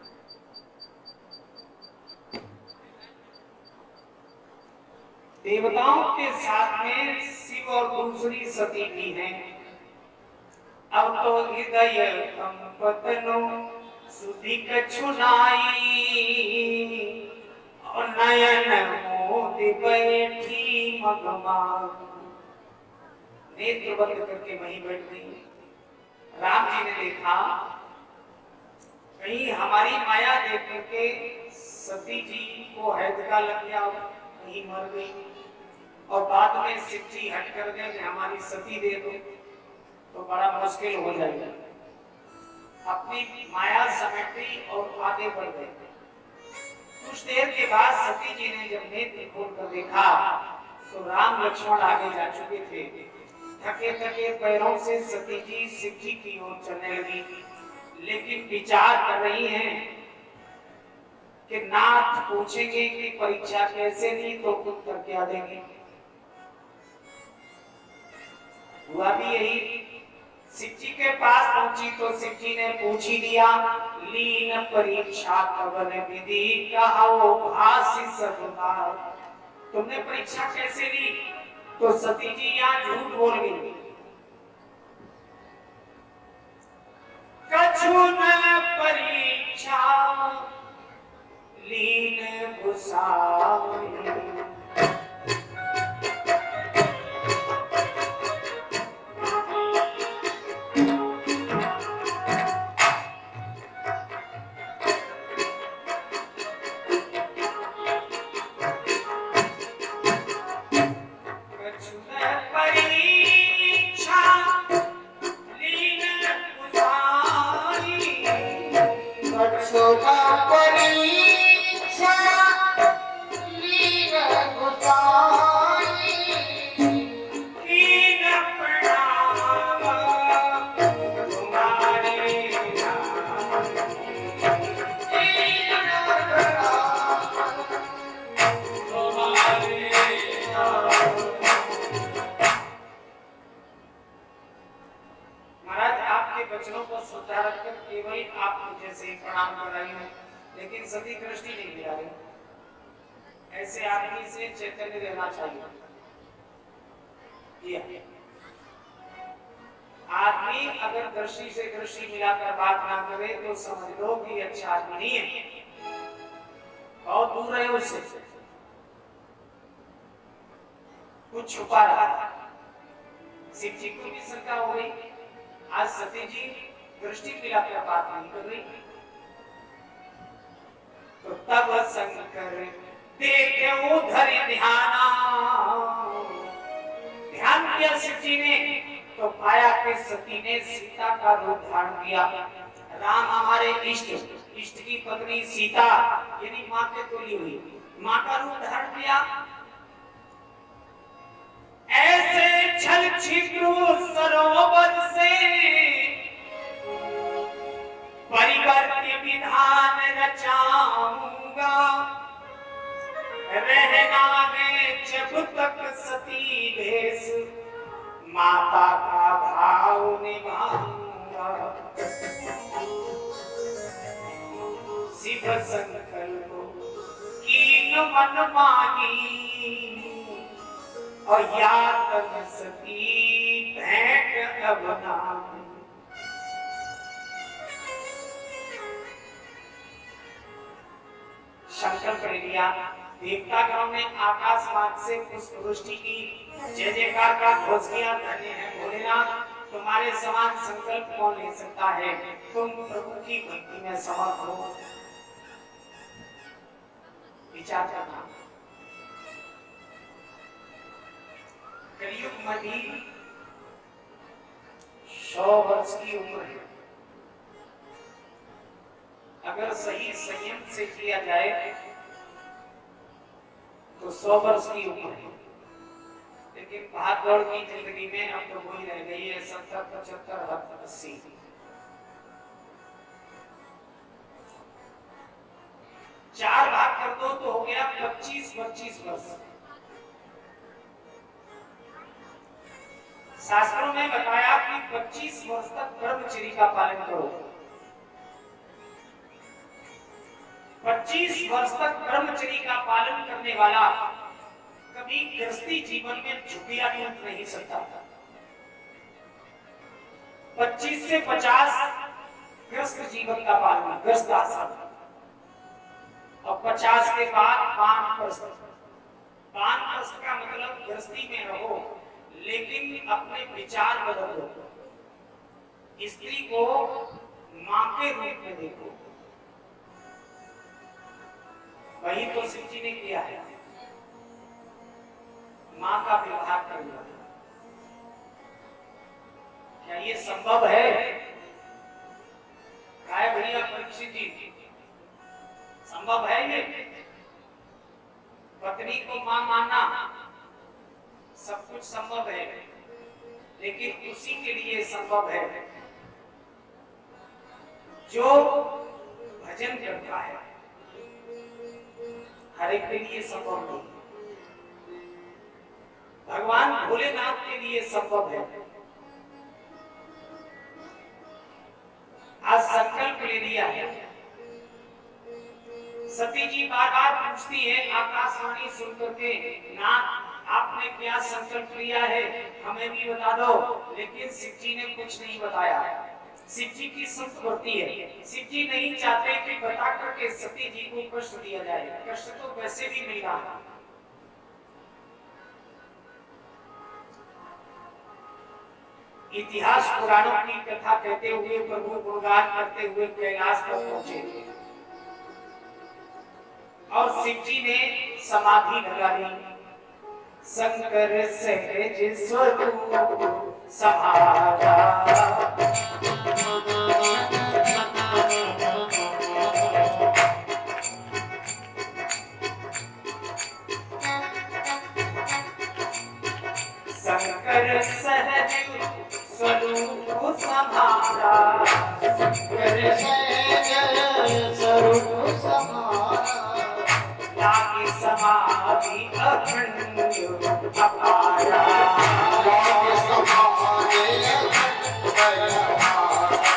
Speaker 1: देवताओं के साथ में शिव और दूसरी सती भी हैं। अब तो हृदय कंपतनो सुधि कछुनाई, और नयन मोदी बैठी मगमा। नेत्र बंद करके वहीं बैठ गई। राम जी ने देखा कहीं हमारी माया देख करके सती जी को हैदका लग गया, कहीं मर गई, और बाद में शिव जी हट कर गए हमारी सती दे दो, तो बड़ा मुश्किल हो जाएगा। अपनी माया समेटी और आगे बढ़ गए। कुछ देर के बाद सती जी ने जब नेत्र खोल कर देखा तो राम लक्ष्मण आगे जा चुके थे। थके थके पैरों से सती जी शिव जी की ओर चलने लगी, लेकिन विचार कर रही हैं कि नाथ पूछेंगे कि परीक्षा कैसे ली तो उत्तर क्या देंगे। हुआ भी यही, शिव जी के पास पहुंची तो शिव जी ने पूछ ही लिया, लीन परीक्षा कवन विधि कहो भाषी सतुता। तुमने परीक्षा कैसे ली? तो सती जी यहाँ झूठ बोल गई। कछु न परीक्षा लीन गुसावनी, वचनों को श्रद्धा रखकर केवल आप मुझे से प्रणाम कर रही हूँ, लेकिन सती दृष्टि नहीं मिला रही। ऐसे आदमी से चैतन्य रहना चाहिए। आदमी अगर दृष्टि से दृष्टि मिलाकर बात ना करे तो समझ लो कि अच्छा आदमी नहीं है, बहुत दूर रहे उससे, कुछ छुपा रहा है। शिव जी को भी शंका हो गई, आज सती जी दृष्टि मिलाकर बात नहीं कर रही, तो तब शंकर देखे उधर ध्यान किया शिव जी ने, तो पाया कि सती ने सीता का रूप धारण किया। राम हमारे इष्ट की पत्नी सीता यानी मां के तुल्य हुई, मां का रूप धारण किया। ऐसे छल छिद्र सरोवर से परिवर्त्य विधान रचाऊंगा, रहना में जब तक सती भेष माता का भाव निभाऊंगा। शिव संकल्प कीन मन माही और यातन सती भेंट अब नाम। संकल्प ले लिया। देवतागणों ने आकाश मार्ग से पुष्पवृष्टि की, जय जयकार का घोष किया। धन्य है भोलेनाथ, तुम्हारे समान संकल्प कौन ले सकता है, तुम प्रभु की भक्ति में समर्थ हो। विचार करना, कलयुग में भी 100 वर्ष की उम्र है, अगर सही संयम से किया जाए तो 100 वर्ष की उम्र है। लेकिन भागदौड़ की जिंदगी में अब तो वही रह गई है 70, 75, 80। चार भाग कर दो तो हो गया 25 वर्ष। शास्त्रों में बताया कि 25 वर्ष तक ब्रह्मचर्य का पालन करो। 25 वर्ष तक ब्रह्मचर्य का पालन करने वाला कभी गृहस्थी जीवन में झुकिया टूट नहीं सकता। 25 से 50 गृहस्थ जीवन का पालन, गृहस्थ आश्रम, और 50 के बाद वानप्रस्थ। वानप्रस्थ का मतलब गृहस्थी में रहो लेकिन अपने विचार बदलो, स्त्री को मां के रूप में देखो। वही तो शिव जी ने किया है, मां का व्यवहार करना। क्या ये संभव है? काय भैया परीक्षित जी, संभव है ये? पत्नी को मां मानना सब कुछ संभव है, लेकिन उसी के लिए संभव है जो भजन करता है। हर एक के लिए संभव नहीं, भगवान भोलेनाथ के लिए संभव है। आज संकल्प ले लिया है। सती जी बार बार पूछती है आकाशवाणी सुनकर के, नाथ आपने क्या संकल्प लिया है, हमें भी बता दो। लेकिन शिव जी ने कुछ नहीं बताया। शिव जी की संत बढ़ती है। शिव जी नहीं चाहते कि बता करके सती जी को कष्ट दिया जाए, कष्ट तो वैसे भी मिल रहा है। इतिहास पुराणों की कथा कहते हुए प्रभु गुणगान करते हुए कैलाश पर पहुंचे और शिव जी ने समाधि लगा ली। शंकर सहज स्वरूप सहारा, शंकर सहज स्वरूप सहारा, शंकर सहज स्वरूप सहारा, लागी समाधि अखंड अपारा, लागी समाधि अखंड अपारा।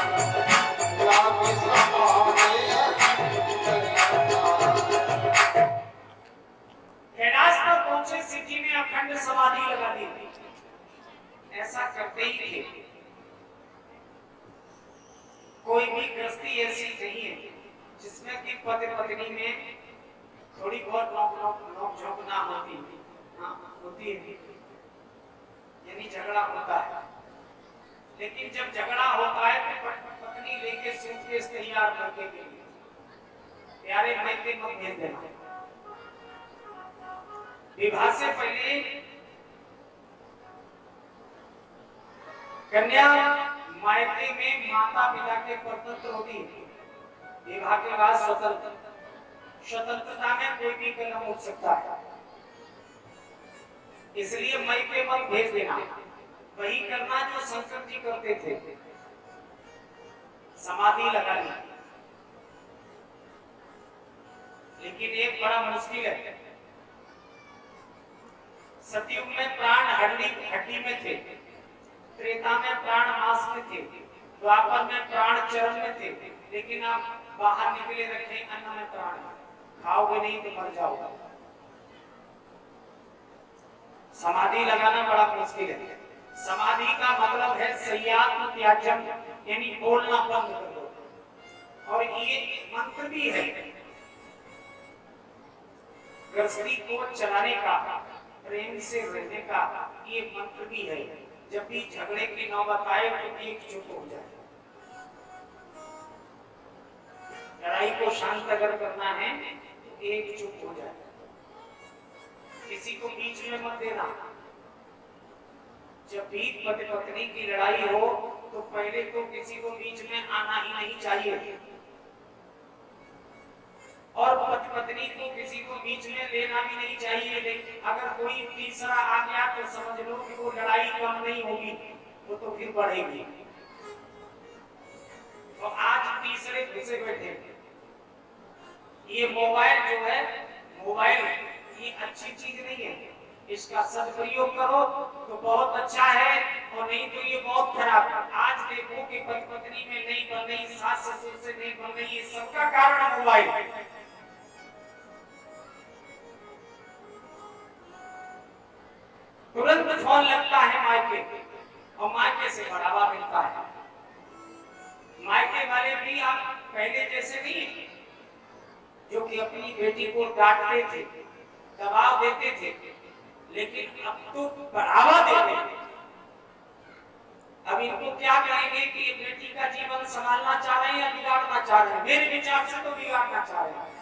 Speaker 1: कोई भी गृहस्थी ऐसी नहीं है जिसमें कि पति पत्नी में थोड़ी बहुत नोक झोंक ना होती। हाँ, होती है, यानी झगड़ा होता है। लेकिन जब झगड़ा होता है तो पत्नी लेके सूटकेस तैयार करके के लिए प्यारे मायके मत भेज देना। विवाह से पहले कन्या मायके में माता पिता के परतंत्र होती है, विवाह के बाद स्वतंत्रता में कोई भी कदम उठ सकता है। इसलिए मायके मत भेज देना, वही करना जो शंकर जी करते थे, समाधि लगानी। लेकिन एक बड़ा मुश्किल है, सतयुग में प्राण हड्डी में थे, त्रेता में प्राण मांस में थे, द्वापर में प्राण चर्म में थे। लेकिन आप बाहर निकले रखे अन्न में प्राण, खाओगे नहीं तो मर जाओगे। समाधि लगाना बड़ा मुश्किल है। समाधि का मतलब है संयम त्याज्यम, यानी बोलना बंद कर दो। और ये मंत्र भी है गृहस्थी को चलाने का, प्रेम से रहने का, ये मंत्र भी है। जब भी झगड़े की नौबत आए तो एकजुट हो जाए। लड़ाई को शांत अगर करना है तो एकजुट हो जाए, किसी को बीच में मत देना। जब भी पति पत्नी की लड़ाई हो तो पहले तो किसी को बीच में आना ही नहीं चाहिए, और पति पत्नी को किसी को बीच में लेना भी नहीं चाहिए। लेकिन अगर कोई तीसरा आ गया तो समझ लो कि वो लड़ाई कम नहीं होगी, वो तो फिर बढ़ेगी। तो आज तीसरे घुसे बैठे। ये मोबाइल जो है, मोबाइल ये अच्छी चीज नहीं है, इसका सदुपयोग करो तो बहुत अच्छा है, और नहीं तो ये बहुत खराब है। आज देखो कि पति पत्नी में नहीं बन रही, सास ससुर से नहीं बन रही, ये सबका कारण मोबाइल। तुरंत फोन लगता है मायके, और मायके से बढ़ावा मिलता है। मायके वाले भी आप पहले जैसे नहीं, जो कि अपनी बेटी को डांटते थे, दबाव देते थे, लेकिन अब तो बढ़ावा देते हैं। अब इनको क्या कहेंगे कि ये बेटी का जीवन संभालना चाह रहे हैं या बिगाड़ना चाह रहे हैं? मेरे विचार से तो बिगाड़ना चाह रहे हैं।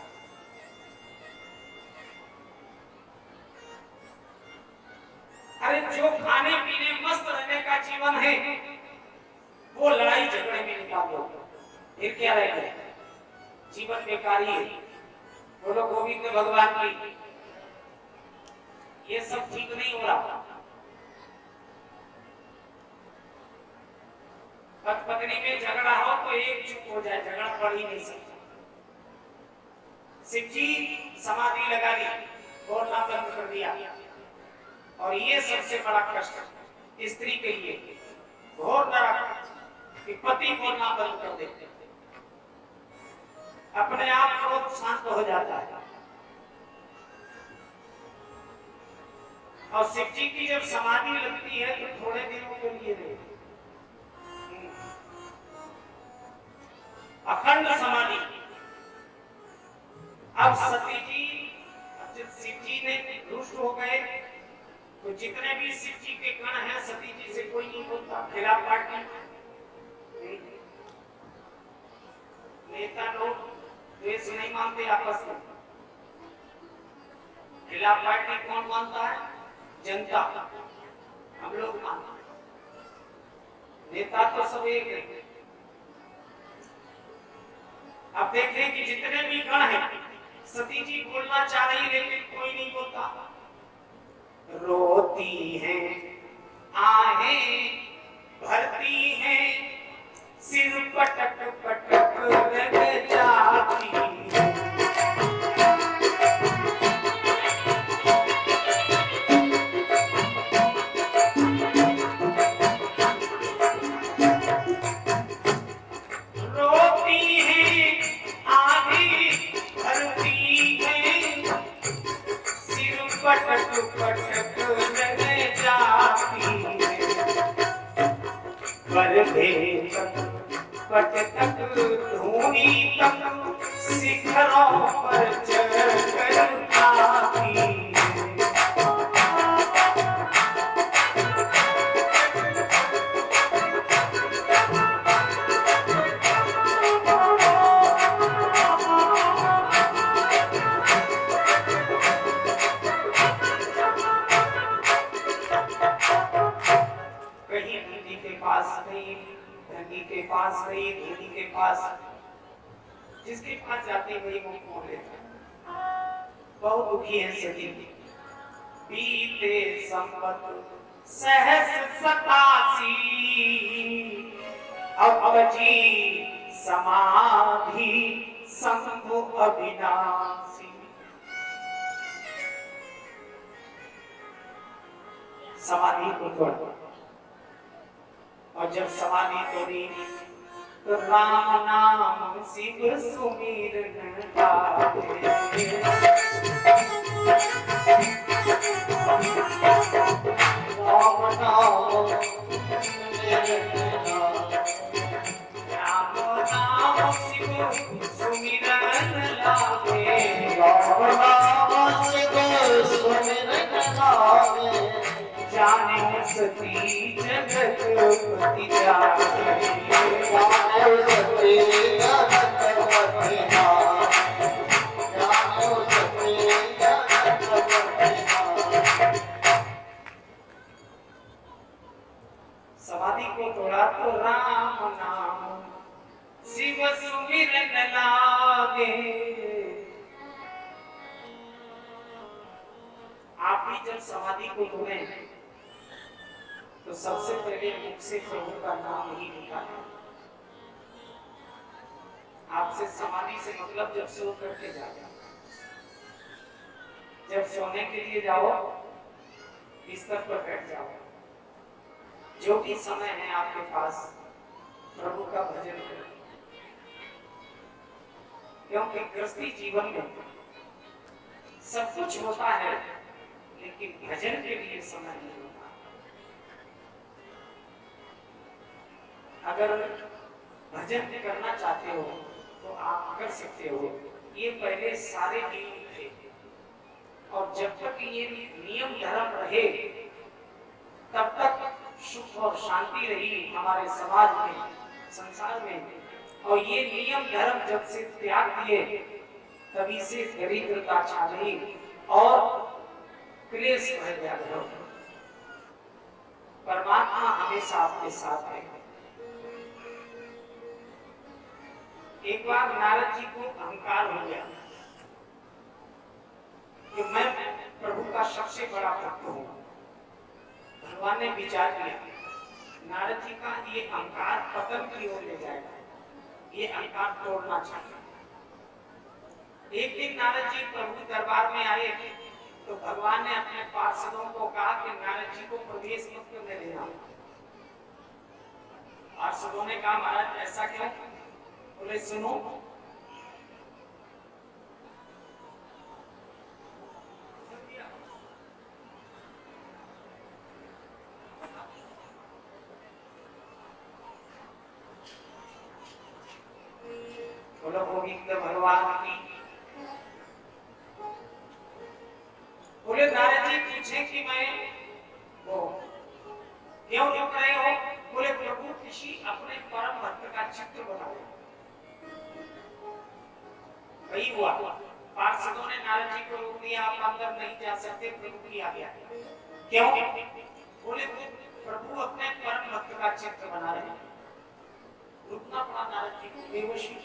Speaker 1: अरे जो खाने पीने मस्त रहने का जीवन है वो लड़ाई झगड़े में निकाल दो, फिर क्या रह गया? जीवन बेकारी है। बोलो गोविंद भगवान की। ये सब ठीक नहीं हो रहा। पति पत्नी में झगड़ा हो तो एक चुप हो जाए, झगड़ा पड़ ही नहीं सकता। शिव जी समाधि लगा दी, बोलना बंद कर दिया, और ये सबसे बड़ा कष्ट स्त्री के लिए घोर नरक कि पति बोलना बंद कर देते, अपने आप क्रोध शांत हो जाता है। और शिव जी की जब समाधि लगती है तो थोड़े दिनों के लिए नहीं, अखंड समाधि। अब सती जी, जब शिव जी ने रुष्ट हो गए तो जितने भी शिव जी के गण हैं सती जी से कोई नहीं बोलता। खिलाफ पार्टी नेता लोग द्वेष नहीं मानते आपस में। खिलाफ पार्टी कौन मानता है? जनता, हम लोग मानते हैं। नेता तो सब एक है। अब देखें कि जितने भी गण हैं सती जी बोलना चाह रही लेकिन कोई नहीं बोलता। रोती हैं आहें भरती हैं, सिर पटक पटक रह जाती है। पट तक धूनी तक शिखरों पर चढ़कर आती के पास नहीं, धोनी के पास, जिसके पास जाते वही मुंह मोड़ लेते। बहुत दुखी है सती। बीते संवत सहस 87 अब जी समाधि शंभु अविनाशी। समाधि को तोड़, और जब समाधि तोड़ी तो राम नाम शिव सुमिरन गावे। राम नाम शिव सुमिरन लागे। राम नाम शिव सुमिरन लागे। जाने सती जगतपति जाने। जाने सती जगतपति जाने। जाने सती जगतपति जाने। समाधि को तोड़ा तो राम नाम शिव सुमिरन लागे। आप भी जब समाधि को तोड़े तो सबसे पहले मुख से प्रभु का नाम ही निकालें। आपसे समाधि से मतलब जब सो करके जाओ, जब सोने के लिए जाओ बिस्तर पर बैठ जाओ, जो भी समय है आपके पास प्रभु का भजन करो। क्योंकि गृहस्थी जीवन में सब कुछ होता है लेकिन भजन के लिए समय नहीं होता। अगर भजन करना चाहते हो तो आप कर सकते हो। ये पहले सारे नियम थे, और जब तक ये नियम धर्म रहे तब तक सुख और शांति रही हमारे समाज में, संसार में। और ये नियम धर्म जब से त्याग दिए तभी से दरिद्रता छा गई और क्लेश बढ़ गया। परमात्मा हमेशा आपके साथ है। एक बार नारद जी को अहंकार हो गया कि मैं प्रभु का सबसे बड़ा भक्त हूं। भगवान ने विचार किया नारद जी का ये अहंकार पतन की ओर ले जाएगा, ये अहंकार तोड़ना चाहिए। एक दिन नारद जी प्रभु दरबार में आए तो भगवान ने अपने पार्षदों को कहा कि नारद जी को प्रवेश मत करने देना। पार्षदों ने कहा महाराज ऐसा क्यों? बोले सुनो, बोलो गोविंद भगवान की। बोले नारद जी पूछे कि मैं वो क्यों रुक रहे हो? बोले प्रभु किसी अपने परम भक्त का चित्र बनाओ। वही हुआ, पार्षदों ने नारद जी को रोक दिया, आप अंदर नहीं जा सकते। प्रभु की आज्ञा। क्यों? बोले प्रभु अपने परम भक्त का चित्र बना रहे हैं। रुकना पड़ा नारद जी को, बेहोशी।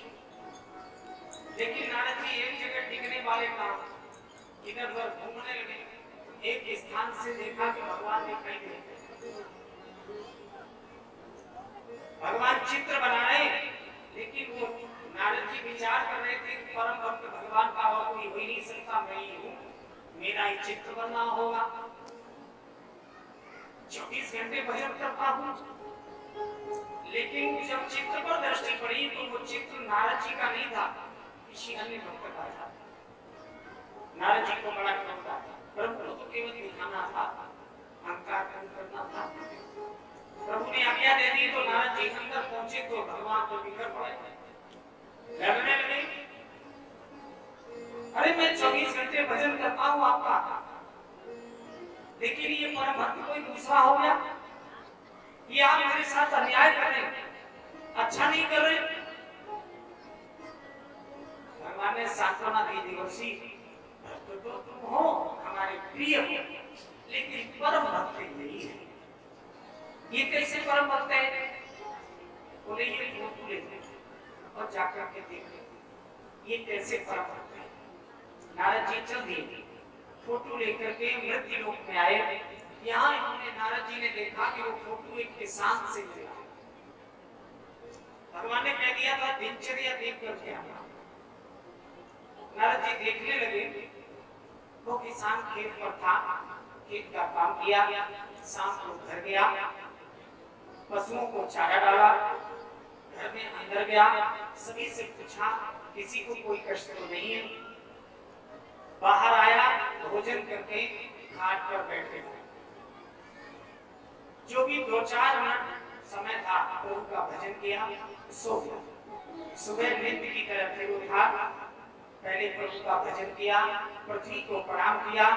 Speaker 1: लेकिन नारद जी एक जगह टिकने वाले कहा, इधर उधर घूमने लगे। एक स्थान से देखा कि भगवान दिखाई दे रहे। भगवान चित्र बना रहे, लेकिन वो नारद जी विचार कर रहे थे कि परम भक्त भगवान का और कोई हो ही नहीं सकता, मैं ही हूं, मेरा ही चित्र बनना होगा। 24 घंटे भजन करता हूं, लेकिन जब चित्र पर दृष्टि पड़ी तो वो चित्र नारद जी का नहीं था, किसी अन्य भक्त का था। नारद जी को बड़ा क्रोध था। प्रभु को तो केवल दिखाना था, अहंकार कम करना था। प्रभु ने आज्ञा दे दी तो नारद जी अंदर पहुंचे तो भगवान तो बिखर पड़े, लड़ने लगे। अरे मैं 24 घंटे भजन करता हूं आपका, लेकिन ये परम भक्त कोई दूसरा हो गया, ये आप मेरे साथ अन्याय कर रहे हैं, अच्छा नहीं कर रहे। भगवान ने सांत्वना दी, देवर्षि तो तुम हो हमारे प्रिय हो, लेकिन परम भक्त नहीं है। ये कैसे परम भक्त है? बोले ये फोटो ले और जाकर के देख ये कैसे परम भक्त है। नारद जी चल दिए, फोटो लेकर के मृत्यु लोक में आए। यहाँ इन्होंने नारद जी ने देखा कि वो फोटो एक किसान से मिला। भगवान ने कह दिया था दिनचर्या देख करके आना। नारद जी देखने लगे, वो किसान खेत पर था, खेत का काम किया, शाम को घर गया, पशुओं को चारा डाला, घर में अंदर गया, सभी से पूछा किसी को कोई कष्ट तो नहीं है। बाहर आया, भोजन करके घाट पर बैठे। जो भी 2-4 मिनट समय था प्रभु का भजन किया, सो गया। सुबह नित्य की तरह फिर उठा, पहले प्रभु का भजन किया, पृथ्वी को प्रणाम किया,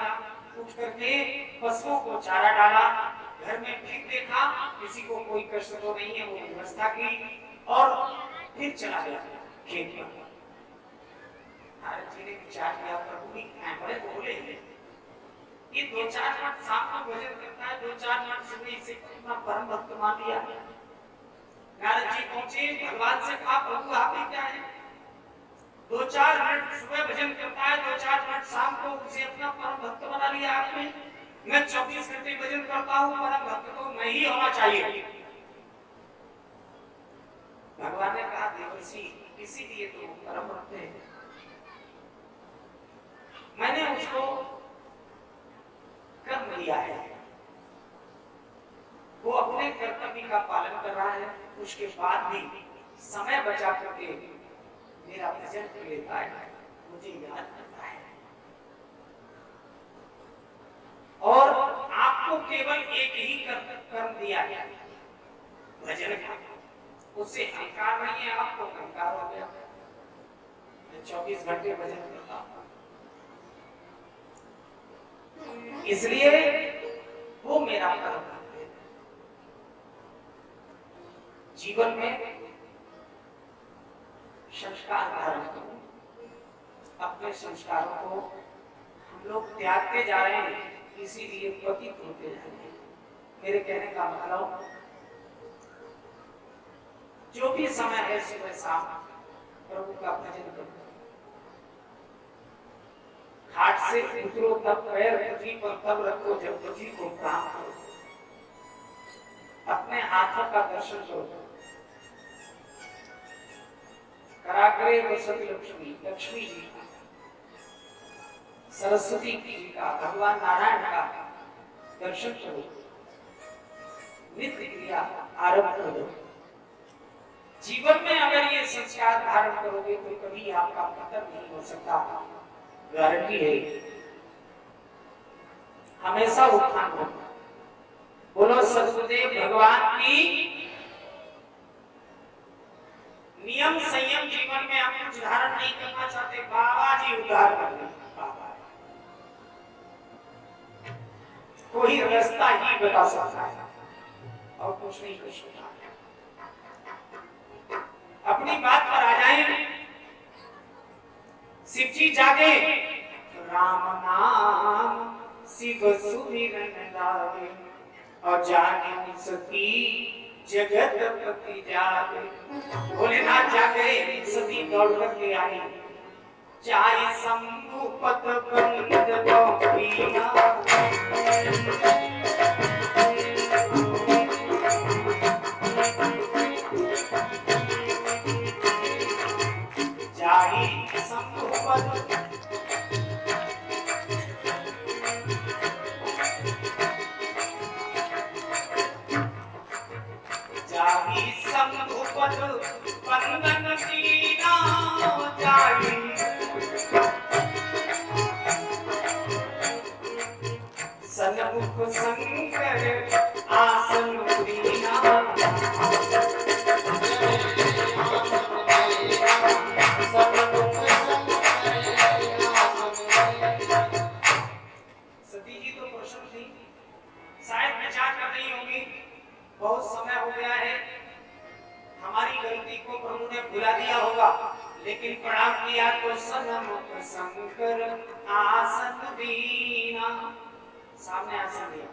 Speaker 1: उठ करके पशुओं को चारा डाला, घर में फिर देखा किसी को कोई कष्ट तो नहीं है, वो व्यवस्था की और फिर चला गया खेत में। नारद जी ने विचार किया प्रभु भी बड़े बोले हैं, ये 2-4 मिनट शाम को भजन करता है, 2-4 मिनट सुबह इसे कितना परम भक्त मान लिया। नारद जी पहुंचे, भगवान से कहा प्रभु आप ही क्या है? 2-4 मिनट सुबह भजन करता है, 2-4 मिनट शाम को उसे अपना परम भक्त बना लिया आपने। मैं 24 घंटे भजन करता हूँ, परम भक्त तो नहीं होना चाहिए। भगवान ने कहा देवर्षि इसीलिए तो परम भक्त है, मैंने उसको कर्म दिया है, वो अपने कर्तव्य का पालन कर रहा है, उसके बाद भी समय बचा करके मेरा भजन कर लेता है, मुझे याद करता है। और आपको केवल एक ही कर्म दिया है, भजन का, उससे अहंकार नहीं है, आपको अहंकार हो गया। मैं 24 घंटे भजन करता हूं, इसलिए वो मेरा कर्म है। जीवन में संस्कार धारण करो, अपने संस्कारों को हम लोग त्यागते जा रहे हैं, इसीलिए पतित होते जा रहे हैं। मेरे कहने का मतलब जो भी समय है सुबह शाम प्रभु का भजन करो। घाट से उतरो तब पैर पृथ्वी पर तब रखो जब पृथ्वी को प्रणाम करो। अपने हाथों का दर्शन करो। कराग्रे वसति लक्ष्मी, लक्ष्मी जी का, सरस्वती जी का, भगवान नारायण का दर्शन करो, नित्य क्रिया आरंभ करो। जीवन में अगर ये संस्कार धारण करोगे तो कभी आपका पतन नहीं हो सकता, गारंटी है। हमेशा उत्थान होगा। बोलो सदगुरुदेव भगवान की। नियम संयम जीवन में आप कुछ धारण नहीं करना चाहते, बाबा जी उद्धार कर दें। कोई रास्ता ही बता सकता है और कुछ नहीं कर सकता। अपनी बात पर आ जाए। शिव जी जागे, राम नाम शिव सुमिरन लागे, और जागे सती जगत पति जागे। भोलेनाथ जागे, सती दौड़ करके आई, चाहे शंभु पत बंद गौरीना। जाहि शंभु पत बंधन कीना, जाहि सन्मुख शंकर आसन दीना। लेकिन प्रणाम किया तो सनमुख शंकर आसन दीना, सामने आसन दिया।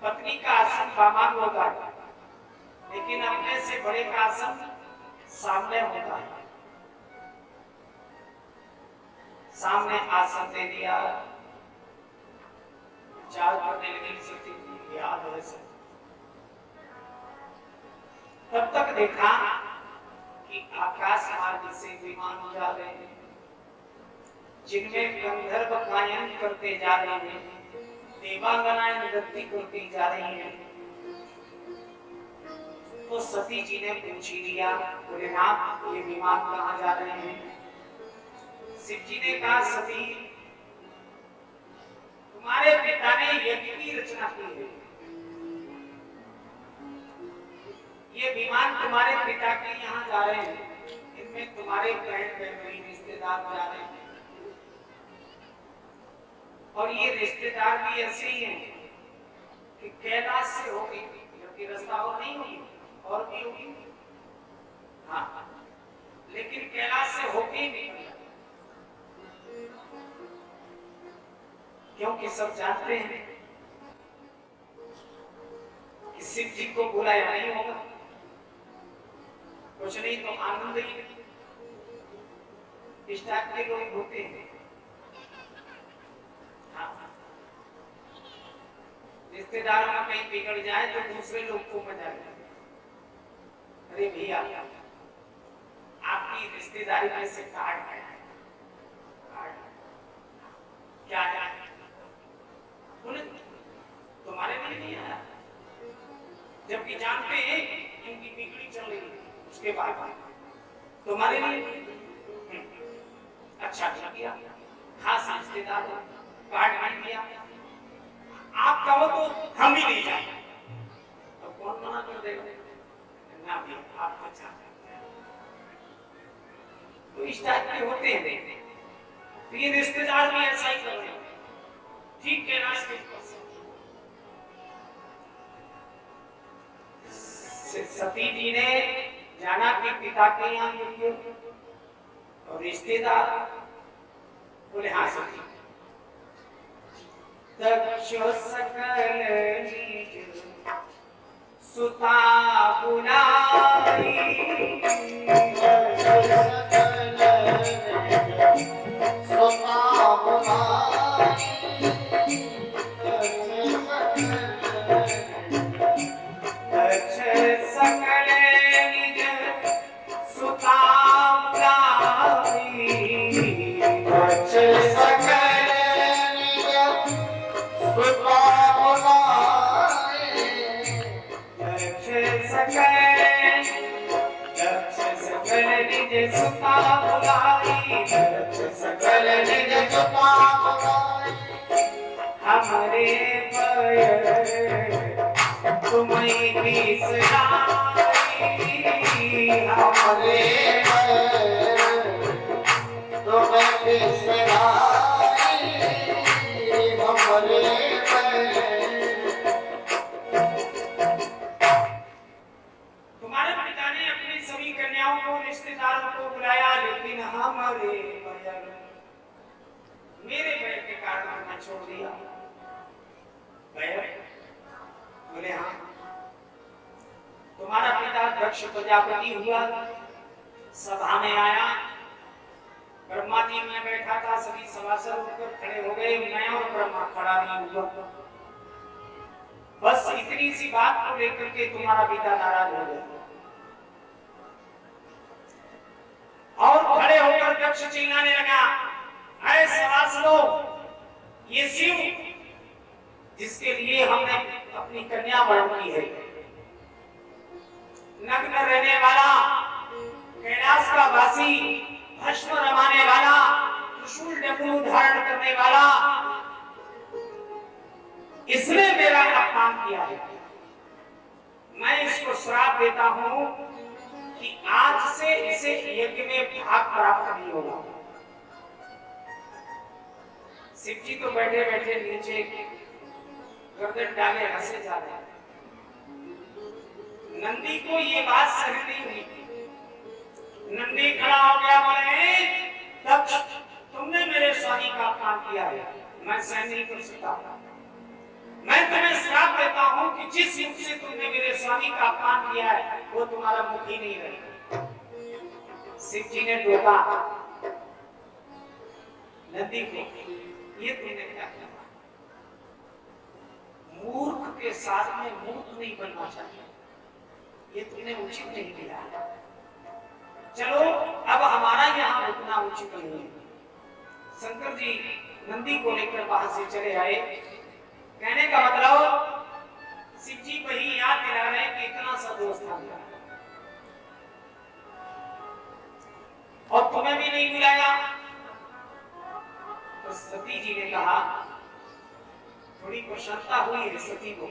Speaker 1: पत्नी का आसन बामान होता है, लेकिन अपने से बड़े का आसन सामने होता है। सामने आसन दे दिया, चार करने लगी सती जी, याद है सब। तब तक देखा कि आकाश मार्ग से विमान जा रहे हैं, जिनमें गंधर्व गायन करते जा रहे हैं, देवांगनाएं नृत्य करती जा रही हैं। तो सती जी ने पूछ ही लिया, बोले नाथ ये विमान कहाँ जा रहे हैं? शिव जी ने कहा सती तुम्हारे पिता ने यज्ञ की रचना की है, ये विमान तुम्हारे पिता के यहाँ जा रहे हैं, इनमें तुम्हारे बहन बहन रिश्तेदार जा रहे हैं। और ये रिश्तेदार भी ऐसे ही हैं कि कैलाश से होगी, क्योंकि रास्ता और नहीं होगी और भी होगी, हाँ, लेकिन कैलाश से होगी नहीं, क्योंकि सब जानते हैं कि शिव जी को बुलाया नहीं होगा, कुछ नहीं तो आनंद ही इस टाइप के लोग होते हैं। हाँ, रिश्तेदारों में कहीं बिगड़ जाए तो दूसरे लोग को मजा आए, अरे भैया आपकी रिश्तेदारी में से कार्ड है, क्या है? बोले तुम्हारे लिए नहीं आया, जबकि जानते हैं इनकी बिगड़ी चल रही है, उसके बाद तुम्हारे लिए अच्छा किया, खास रिश्तेदार कार्ड नहीं दिया, आप कहो तो हम भी नहीं जाए, तो कौन मना कर देगा? ना भी आप अच्छा, तो इस टाइप के होते हैं। तो ये रिश्तेदार भी ऐसा ही कर रहे हैं, ठीक है रास्ते सती जी ने जाना कि पिता के यहाँ मिलिए, और रिश्तेदार बोले हाँ सती। दक्ष सकल निज सुता बुलाई, हमारे तुम्हें बिसराई, हमारे तुम्हें बिसराई, हमारे तुम्हारे पिता ने अपनी सभी कन्याओं को रिश्तेदारों को बुलाया, लेकिन हमारे मेरे बैर के कारण उन्हें छोड़ दिया। बोले हाँ, तुम्हारा पिता दक्ष प्रजापति हुआ, सभा में आया, ब्रह्मा जी में बैठा था, सभी सभासद होकर खड़े हो गए, मैं और ब्रह्मा खड़ा नहीं हुआ। बस इतनी सी बात को लेकर के तुम्हारा पिता नाराज हो गया, और खड़े होकर दक्ष चिल्लाने लगा, ऐ सभासदों, ये शिव जिसके लिए हमने अपनी कन्या वरण की है, नग्न रहने वाला, कैलाश का वासी, भस्म रमाने वाला, त्रिशूल डमरू धारण करने वाला, इसने मेरा अपमान किया है। मैं इसको श्राप देता हूं कि आज से इसे यज्ञ में भाग प्राप्त नहीं होगा। शिव जी तो बैठे बैठे नीचे गर्दन डाले हंसे जा रहे हैं। नंदी को ये बात सहन नहीं हुई। नंदी खड़ा हो गया, बोले दक्ष तुमने मेरे स्वामी का अपमान किया है, मैं सहन नहीं कर सकता। मैं तुम्हें श्राप देता हूं कि जिस मुख से तुमने मेरे स्वामी का अपमान किया है वो तुम्हारा मुख ही नहीं रहेगा। शिव जी ने टोका नंदी को, ये तुमने क्या किया? मूर्ख के साथ में मूर्ख नहीं बनना चाहिए, ये तुमने उचित नहीं किया। चलो अब हमारा यहाँ रुकना उचित नहीं है। शंकर जी नंदी को लेकर वहां से चले आए। कहने का मतलब शिव जी वही याद दिला रहे हैं कि इतना सा दोस्त था और तुम्हें भी नहीं बुलाया। तो सती जी ने कहा, थोड़ी प्रसन्नता हुई है सती को,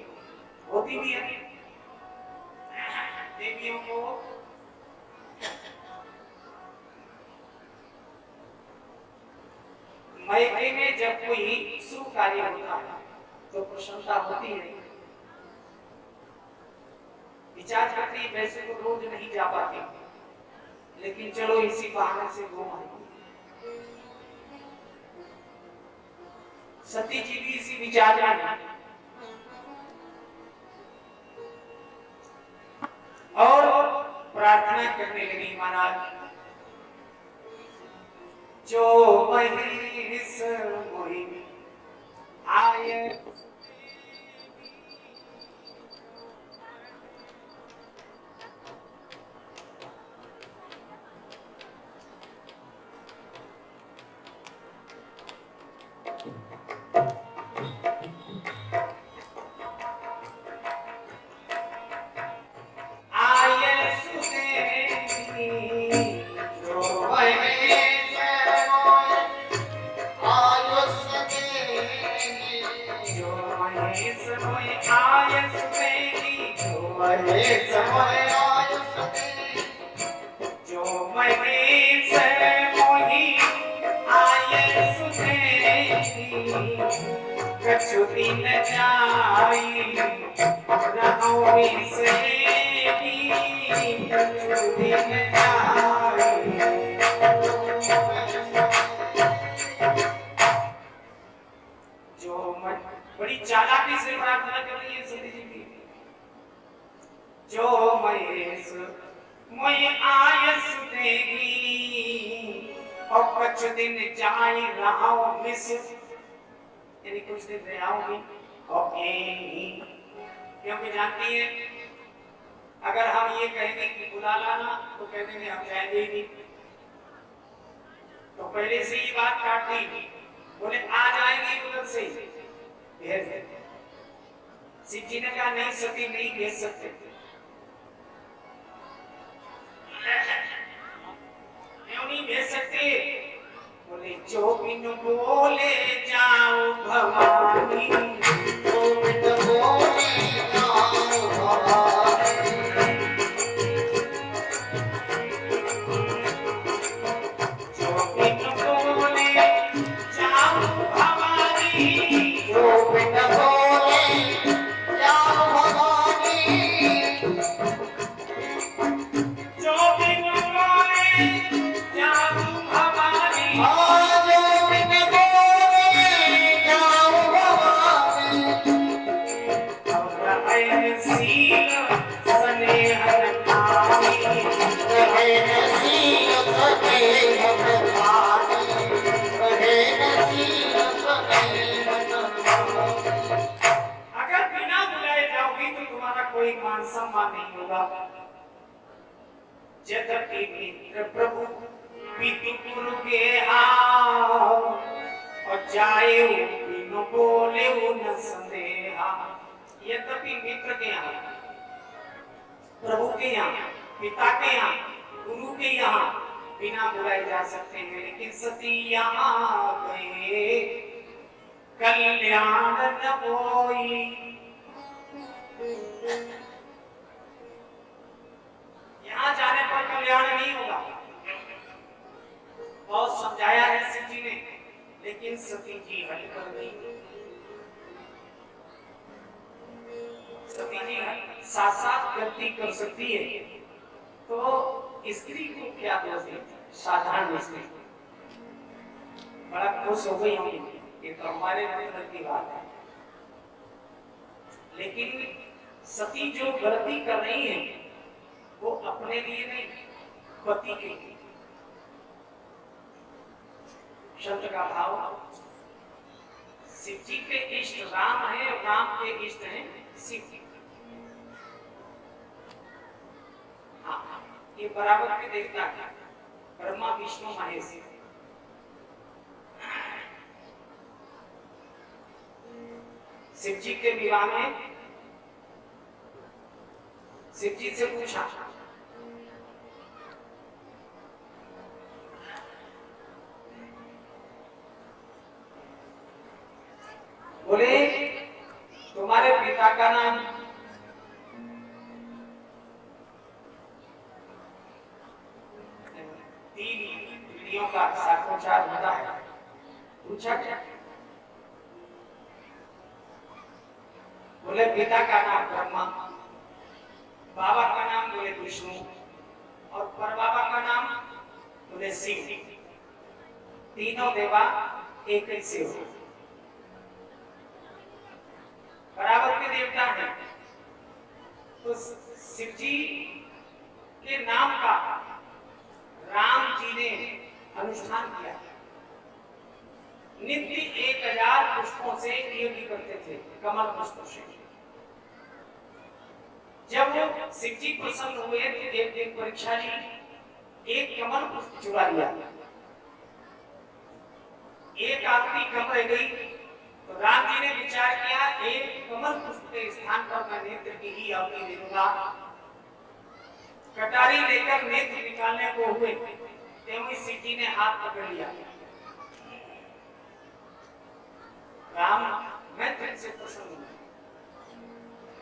Speaker 1: होती भी है देवियों को। मायके में जब कोई शुभ कार्य होता है तो प्रशंसा होती है, विचार करती है। वैसे तो रोज नहीं जा पाती, लेकिन चलो इसी बहाने से घूम आए। सती जी भी इसी विचार में है और प्रार्थना करने लगी, महाराज जो महेश मोहि आए दिन जाई रहोई से दिन जाई। जो बड़ी चालाकी से प्रार्थना कर रही है सती जी की। जो महेश मोहि आयस देगी और कुछ दिन जाई रहो मिस, यानी कुछ दिन रहोगी। ओके, क्योंकि जानती है अगर हम ये कहेंगे कि बुला लाना तो कह देंगे हम जाएंगे ही नहीं, तो पहले से ही बात काट दी। बोले आ जाएंगे उधर से भेज देते। शिव जी ने कहा नहीं सती नहीं भेज सकते, क्यों नहीं भेज सकते? बोले जो बिन बोले जाओ भवानी, जो बिन बोले जाओ भवानी, जो बिन बोले जाओ भवानी, जो बिन बोले जाओ भवानी, जो बिन बोले जाओ भवानी। कोई मान सम्मान नहीं होगा। जगति मित्र प्रभु पीतु गुरु के हाव और जाए बिनु बोले न संदेहा। यद्यपि मित्र के यहाँ, प्रभु के यहाँ, पिता के यहाँ, गुरु के यहाँ बिना बुलाए जा सकते हैं, लेकिन सती यहाँ गए कल्याण न होई। यहाँ जाने पर कल्याण नहीं होगा, बहुत समझाया है शिव जी ने, लेकिन सती जी हल कर गई। सती जी साथ साथ गलती कर सकती है, तो स्त्री को क्या दोष है, साधारण स्त्री बड़ा खुश हो गई होंगी, ये तो हमारे अंदर की बात है। लेकिन सती जो गलती कर रही है वो अपने लिए नहीं, पति के लिए। शब्द का भाव, शिव जी के इष्ट राम है, राम के इष्ट हैं शिव। हाँ, ये बराबर के देवता है, ब्रह्मा विष्णु महेश। शिव जी के विवाह में शिव जी से पूछा, बोले तुम्हारे पिता का नाम? तीन पीढ़ियों का साक्षात होता है। पूछा क्या? बोले पिता का नाम ब्रह्मा, बाबा का नाम बोले विष्णु, और परबाबा का नाम बोले शिव। तीनों देवा एक ही से हो, बराबर के देवता हैं। तो शिव जी के नाम का राम जी ने अनुष्ठान किया। नित्य 1000 पुष्पों से यज्ञ करते थे, कमल पुष्पों से। जब वो शिव जी प्रसन्न हुए तो देव परीक्षा ली, एक कमल पुष्प चुरा लिया। एक आखिरी कम रह गई तो राम जी ने विचार किया, एक कमल पुष्प के स्थान पर मैं नेत्र की ही आहुति दे दूंगा। कटारी लेकर नेत्र निकालने को हुए, तेवं शिव जी ने हाथ पकड़ लिया। राम, मैं तुमसे प्रसन्न हूं,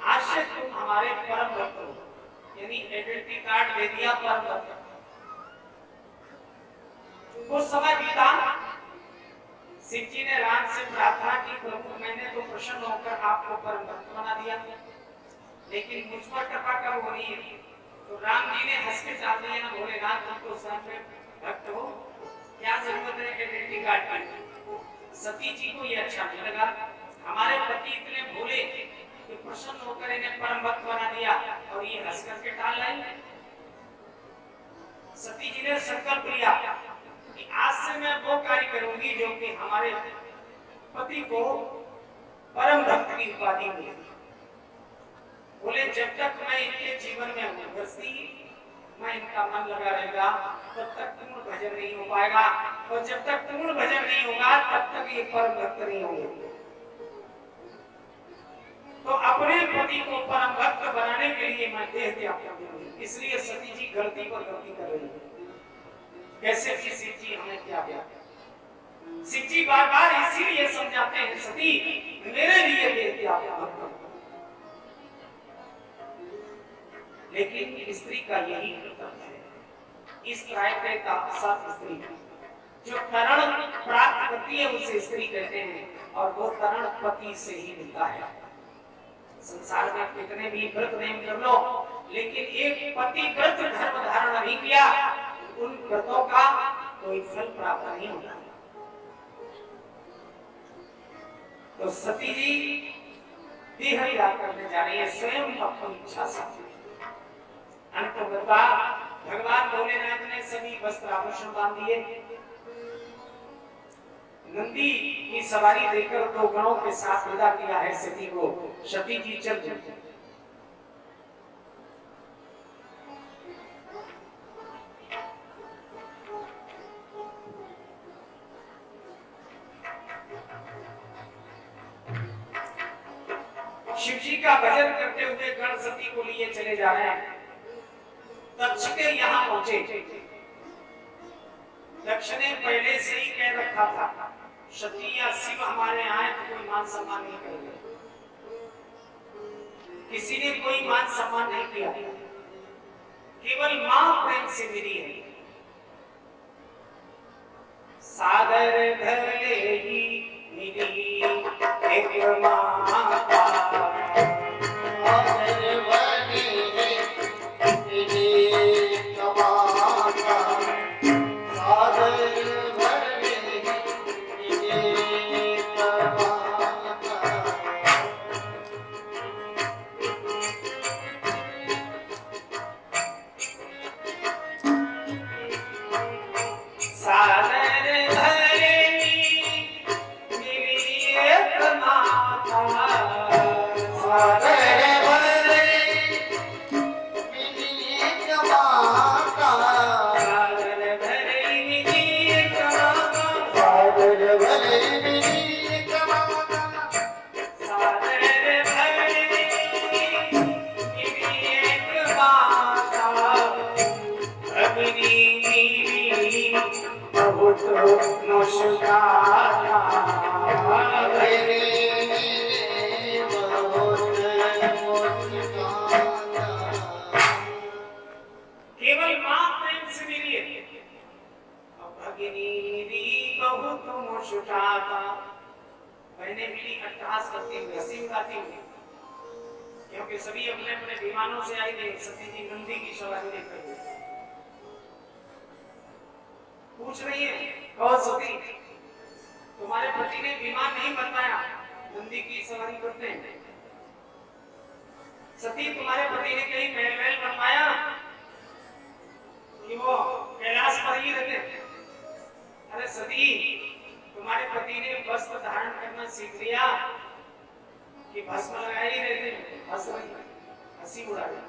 Speaker 1: आज से तुम हमारे परम भक्त हो, यानी आइडेंटिटी कार्ड दे दिया परम भक्त। कुछ समय बीता, शिव जी ने राम से प्रार्थना की, प्रभु मैंने तो प्रसन्न होकर आपको परम भक्त बना दिया, लेकिन मुझ पर कृपा कब हो रही है? तो राम जी ने हंस के डाल दिया, भोलेनाथ तुम तो स्वयं में भक्त हो, क्या जरूरत है आइडेंटिटी कार्ड की? सती जी को ये अच्छा नहीं लगा, हमारे पति इतने भोले कि प्रसन्न होकर इन्हें परम भक्त बना दिया और ये हंस करके टाल लाई। सती जी ने संकल्प लिया कि आज से मैं वो कार्य करूंगी जो कि हमारे पति को परम भक्त की उपाधि मिली। बोले जब तक मैं इनके जीवन में हूं, मैं इनका मन लगा रहेगा, तब तक पूर्ण भजन नहीं हो पाएगा, और जब तक पूर्ण भजन नहीं होगा तब तक ये परम भक्त नहीं होंगे। तो अपने पति को परम भक्त बनाने के लिए मैं देह त्याग कर दूंगी। इसलिए सती जी गलती पर गलती कर रही है। कैसे भी शिव जी हमें क्या दिया? शिव जी बार बार इसीलिए समझाते हैं, सती मेरे लिए देह त्याग मत करो। लेकिन स्त्री का यही कर्तव्य है। इस प्रायः का साथ स्त्री जो तरण प्राप्त करती है उसे स्त्री कहते हैं, और वो तरण पति से ही मिलता है। संसार में कितने भी व्रत नेम कर लो, लेकिन एक पति व्रत धर्म धारण नहीं किया, उन व्रतों का कोई फल प्राप्त नहीं होता। तो सती जी देह त्याग करने जा रही है, स्वयं अपनी इच्छा से। अंत भगवान भोलेनाथ ने सभी वस्त्र आभूषण बांध दिए, नंदी की सवारी देकर 2 गणों के साथ विदा किया है सती को। सती जी चल चलते शिव जी का भजन करते हुए गण सती को लिए चले जा रहे हैं। दक्ष के यहाँ पहुंचे। दक्ष ने पहले से ही कह रखा था, सती या शिव हमारे आए तो कोई मान सम्मान नहीं करेंगे। किसी ने कोई मान सम्मान नहीं किया, केवल मां प्रेम से मिली है। सादर धरेगी मिली एक माता, सादर बनी है मिली एक माता। भगिनी बहुत मुस्काना केवल मां प्रेम से मिली है। भगिनी बहुत मुस्काना मैंने मिली अट्टहास करती हुई हंसी उड़ाती हुई, क्योंकि सभी अपने अपने विमानों से आई थे। सती जी नंदी की सवारी लेकर पूछ रही है, कहो सती तुम्हारे पति ने विमान नहीं बनवाया, नंदी की सवारी करते हैं। सती तुम्हारे पति ने कहीं महल बनवाया कि वो कैलाश पर ही रहते? अरे सती तुम्हारे पति ने वस्त्र धारण करना सीख लिया कि भस्म लगाए ही रहते हैं, हंसी उड़ा रहे।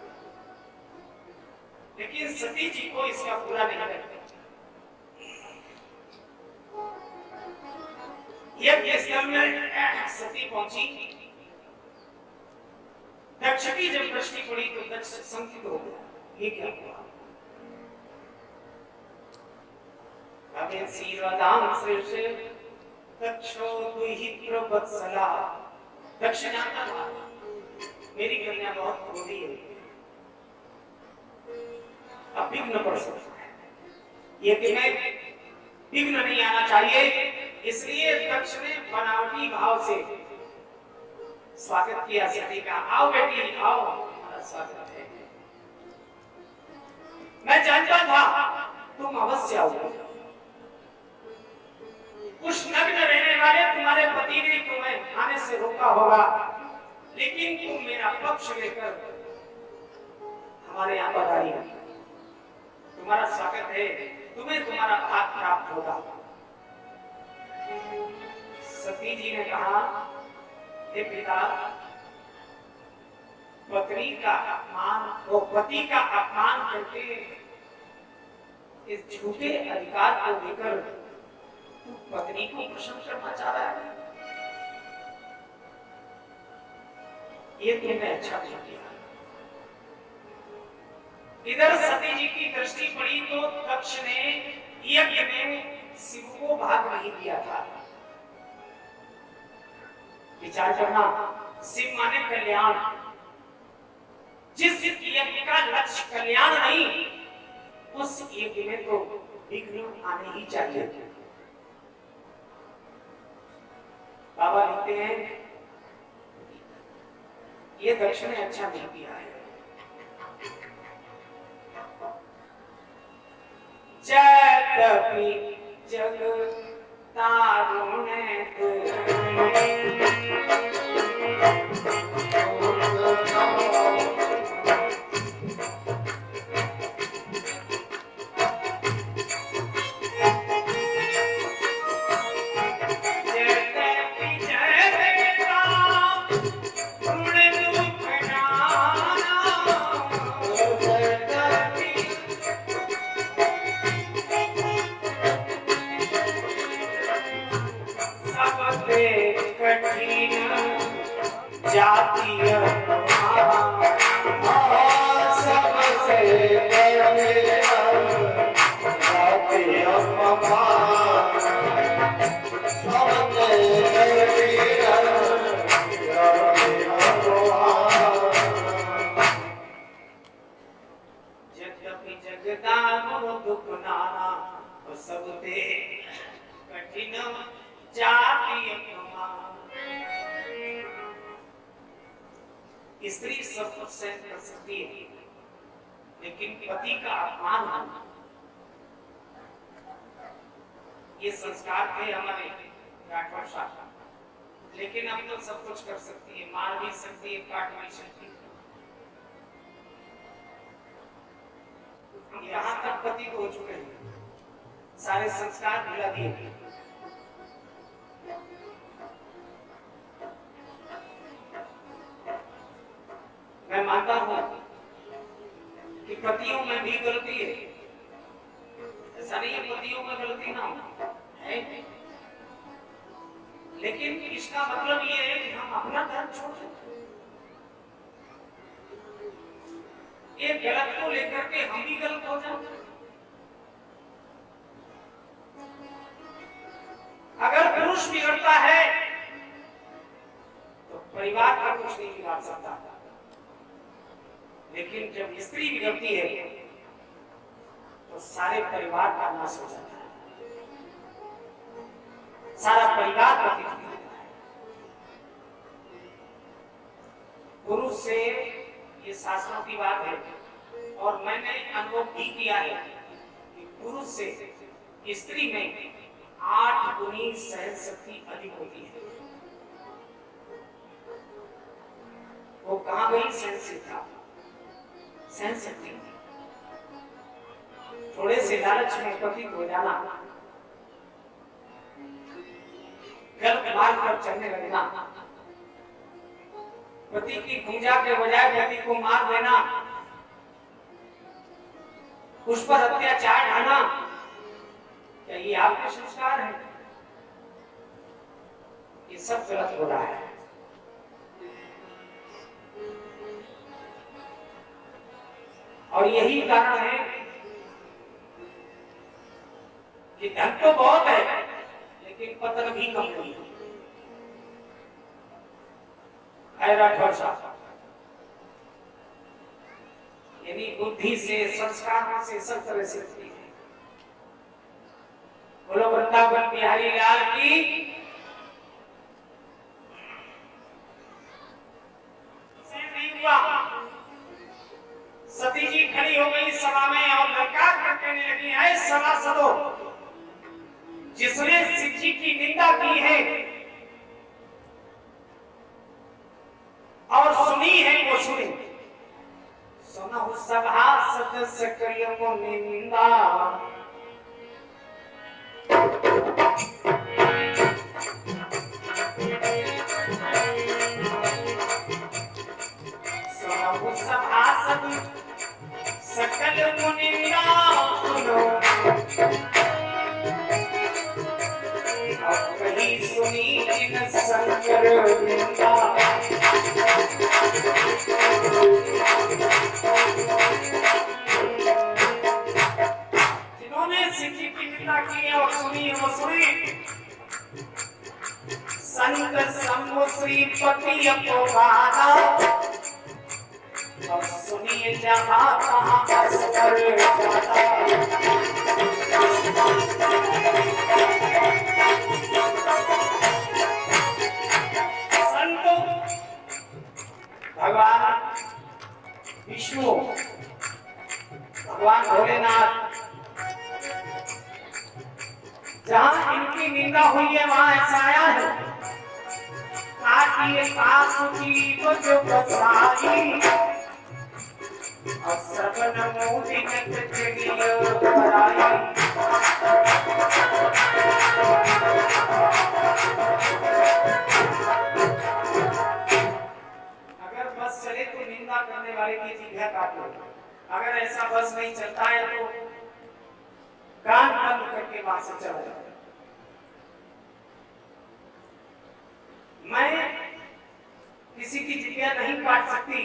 Speaker 1: लेकिन सती जी को इसका पूरा नहीं लगता। यज्ञ स्थल में सती पहुंची, दक्ष की जब दृष्टि पड़ी तो दक्ष संकित हो गया, ये क्या हुआ? अबे सीरदाम श्रेष्ठ दक्षो दुहित्र वत्सला। दक्ष जानता था मेरी कन्या बहुत क्रोधी है, अब विघ्न पड़ सकता है, ये कि मैं विघ्न नहीं आना चाहिए, इसलिए दक्ष ने बनावटी भाव से स्वागत किया सती का। आओ बेटी आओ, हमारा स्वागत है। मैं जानता था तुम अवश्य आओगे। कुछ नग्न रहने वाले तुम्हारे पति ने तुम्हें आने से रोका होगा, लेकिन तुम मेरा पक्ष लेकर हमारे यहाँ पधारी, तुम्हारा स्वागत है, तुम्हें तुम्हारा भाग प्राप्त होगा। सती जी ने कहा, हे पिता, पत्नी का अपमान और पति का अपमान करके इस झूठे अधिकार को लेकर तू पत्नी को प्रसन्न करना चाह रहा है, ये तुमने अच्छा नहीं किया। इधर सती जी की दृष्टि पड़ी तो दक्ष ने यज्ञ में शिव को भाग नहीं दिया था। विचार करना, शिव माने कल्याण, जिस यज्ञ का लक्ष्य कल्याण नहीं, उस यज्ञ में तो विघ्न आने ही चाहिए। बाबा लिखते हैं, ये दक्ष ने अच्छा नहीं किया है। जगपि जग तारुण स्त्री सब कुछ सहन कर सकती है, लेकिन पति का अपमान होना, ये संस्कार थे हमारे राठौर शासन। लेकिन अब तो सब कुछ कर सकती है, मार भी सकती है, काट भी सकती है। यहाँ तक पति को हो चुके हैं, सारे संस्कार भुला दिए। मैं मानता हूं कि पतियों में भी गलती है, ऐसा नहीं है पतियों में गलती ना हो, है। लेकिन इसका मतलब ये है कि हम अपना धर्म छोड़ सकते, ये गलत को लेकर के हम भी गलत हो जाते। पुरुष बिगड़ता है तो परिवार का कुछ नहीं बिगाड़ सकता, लेकिन जब स्त्री बिगड़ती है तो सारे परिवार का नाश हो जाता है, सारा परिवार पतित हो जाता है। पुरुष से ये शास्त्रों की बात है और मैंने अनुभव भी किया है कि पुरुष से स्त्री में 8 गुनी सहन शक्ति अधिक होती है। वो कहां गई सहनशीलता, सहन शक्ति? थोड़े से लालच में पति को जाना, गलत मार्ग पर चलने लगना, पति की पूजा के बजाय पति को मार देना, उस पर अत्याचार ढाना, क्या ये आपके संस्कार है? ये सब गलत हो रहा है। और यही कारण है कि धन तो बहुत है लेकिन पतन भी कम नहीं है। यानी बुद्धि से, संस्कार से, सब तरह से है। बोलो वृंदावन बिहारी लाल की। से नहीं हुआ, सती जी खड़ी हो गई सभा में और ललकार कर कहने लगी, ऐ सभासदों, जिसने शिव जी की निंदा की है और सुनी है वो सुने। सुनहु सभा सदस्य करियो निंदा, सुनहु सभासद सकल मुनिंदा, सुनो अब कहीं सुनी जिन शंकर निंदा। जिन्होंने शिव की निंदा की और सुनी वो सुनी, संत शंभु श्रीपति अपवादा, अब सुनिए जहां कहां बस कर जाता। संत भगवान विष्णु, भगवान भोलेनाथ, जहां इनकी निंदा हुई है वहां ऐसा आया है, ताकि आसुकी को जो बसाई, और सबन मोदी नट जगियो पराई। अगर बस चले तो निंदा करने वाले की जिह्वा काट लो, अगर ऐसा बस नहीं चलता है तो कान बंद करके वहां से चला जाए। मैं किसी की जिज्ञा नहीं काट सकती,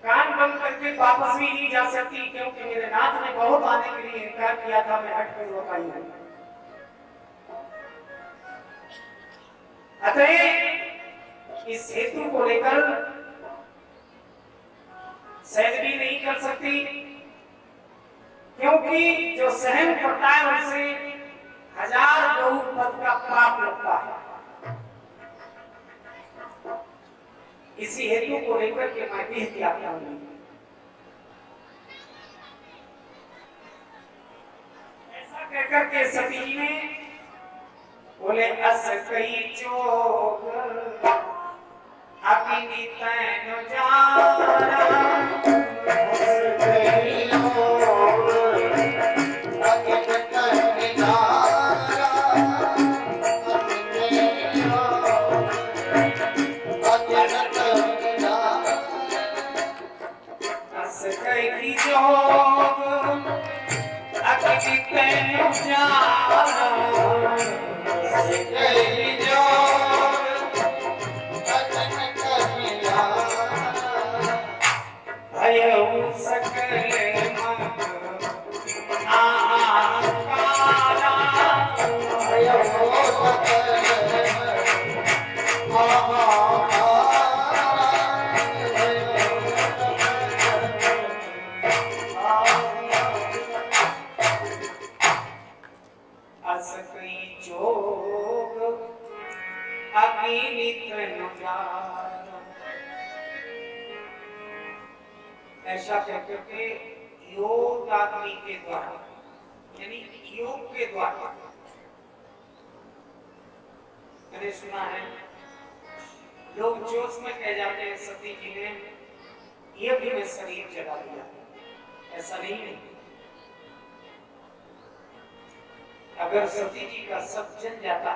Speaker 1: कान बंद करके वापस भी नहीं जा सकती, क्योंकि मेरे नाथ ने बहुत आने के लिए इनकार किया था, मैं हट कर रोका ही नहीं। अतः इस हेतु को लेकर सहन भी नहीं कर सकती, क्योंकि जो सहन करता है उससे 1000 बहुपद का पाप लगता है। इसी हेतु को लेकर के मैं भी त्याग करूंगी। ऐसा कहकर के सती जी ने बोले, अस कई चोग अग्नि तैन जारा, सकल ऐसा कहकर के योगाग्नि के द्वारा, यानी योग के द्वारा, मैंने सुना है लोग जोश में कह जाते हैं सती जी ने ये भी मैं शरीर जला दिया। ऐसा नहीं है। अगर सती जी का सब जल जाता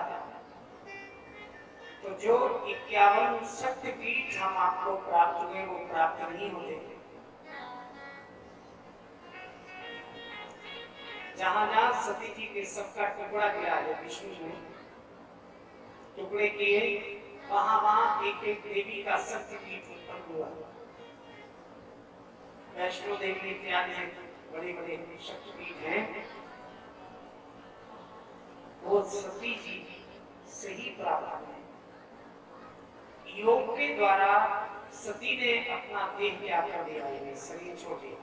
Speaker 1: तो जो 51 शक्तिपीठ हम आपको प्राप्त हुए वो प्राप्त नहीं होते। जहां जहां सती जी के सबका टुकड़ा गिरा है विष्णु ने टुकड़े किए, वहां वहां एक एक देवी का शक्तिपीठ उत्पन्न हुआ। वैष्णो देवी इत्यादि बड़े बड़े शक्तिपीठ हैं, वो सती जी से ही प्राप्त है। योग के द्वारा सती ने अपना देह त्याग कर दिया है, शरीर छोड़ दिया।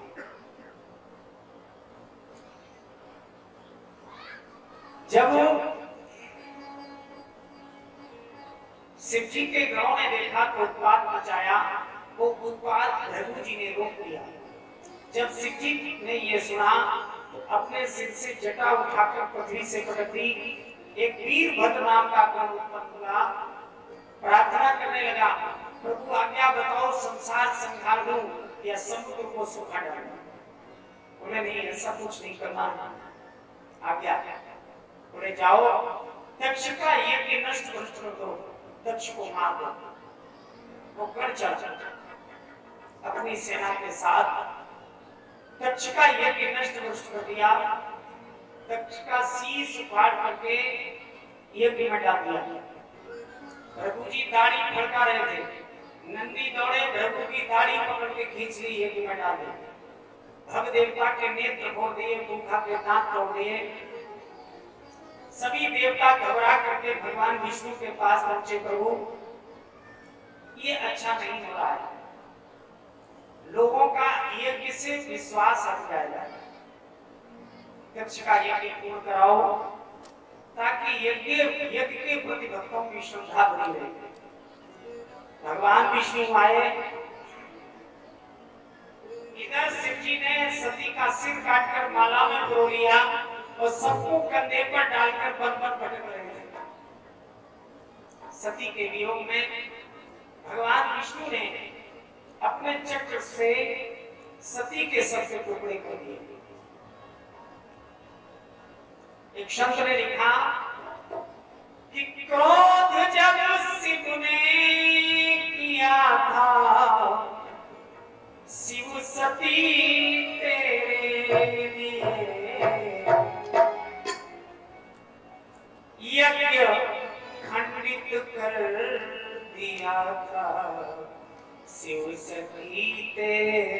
Speaker 1: जब शिव जी के गांव ने देखा तो उत्पात मचाया, वो उत्पात भृगु जी ने रोक दिया। जब शिव जी ने ये सुना तो अपने सिर से जटा उठाकर पृथ्वी से पटक दी। एक वीरभद्र नाम का गण उत्पन्न हुआ, प्रार्थना करने लगा, प्रभु आज्ञा बताओ संसार संहार दूं या समुद्र को सुखा डालूं। उन्हें नहीं, ऐसा कुछ नहीं करना, आज्ञा बोले जाओ दक्ष का यज्ञ नष्ट कर दो, दक्ष को मार दो। वो कर चला अपनी सेना के साथ दक्ष का यज्ञ नष्ट कर दिया। दक्ष का शीश फाड़ करके यज्ञ में डाल दिया। भृगु जी दाढ़ी फड़का रहे थे, नंदी दौड़े भृगु की दाढ़ी पकड़ के खींच ली, यज्ञ में डाल दी। भग देवता के नेत्र फोड़ दिए, गुफा के दांत तोड़ दिए। सभी देवता घबरा करके भगवान विष्णु के पास पहुंचे, प्रभु ये अच्छा नहीं हो रहा है, लोगों का यज्ञ से विश्वास हट जाएगा। दक्ष का यज्ञ पूर्ण कराओ ताकि यज्ञ के प्रति भक्तों की श्रद्धा बनी रहे। भगवान विष्णु आए, इधर शिव जी ने सती का सिर काटकर माला में पिरो लिया और सबको कंधे पर डालकर बन भटक रहे थे। सती के वियोग में भगवान विष्णु ने अपने चक्र से सती के सर के टुकड़े कर दिए। एक संत ने लिखा कि क्रोध जब शिव ने किया था, शिव सती तेरे लिए यज्ञ खंडित कर दिया था, शिव सती तेरे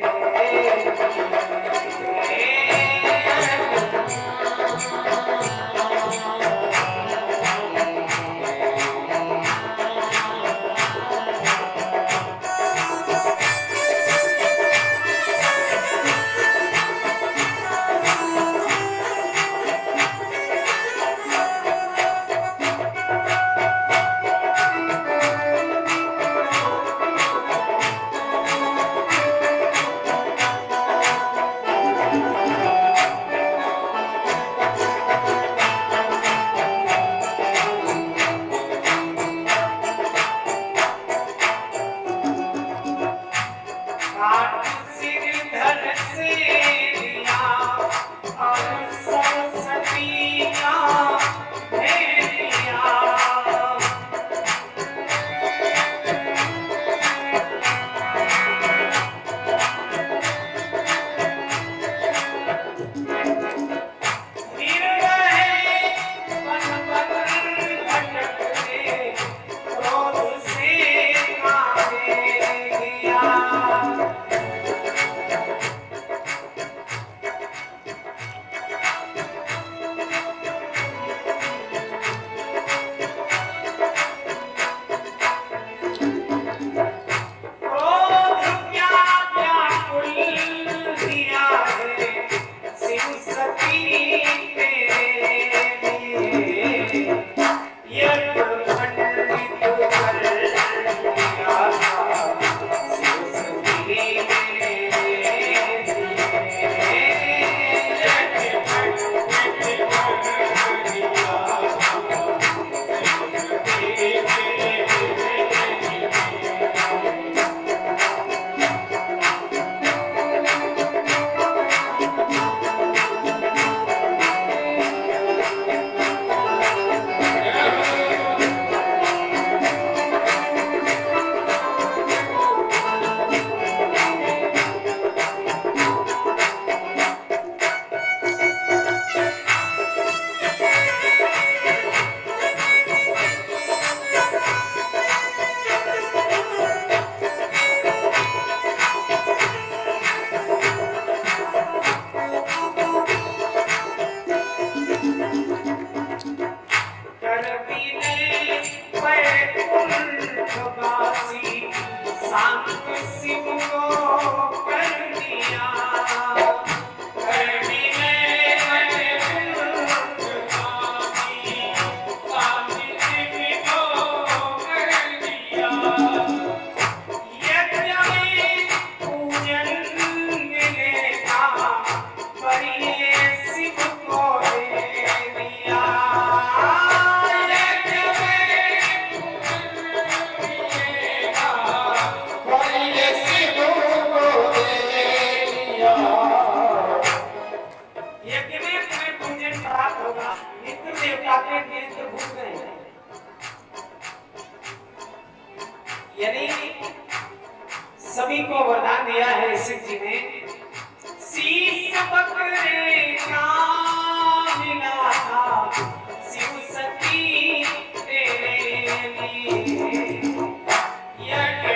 Speaker 1: देवता के नेत्र भूल गए हैं। यानी सभी को वरदान दिया है शिव जी ने। शीश बकरे का मिला था शिव सती तेरे लिए, यज्ञ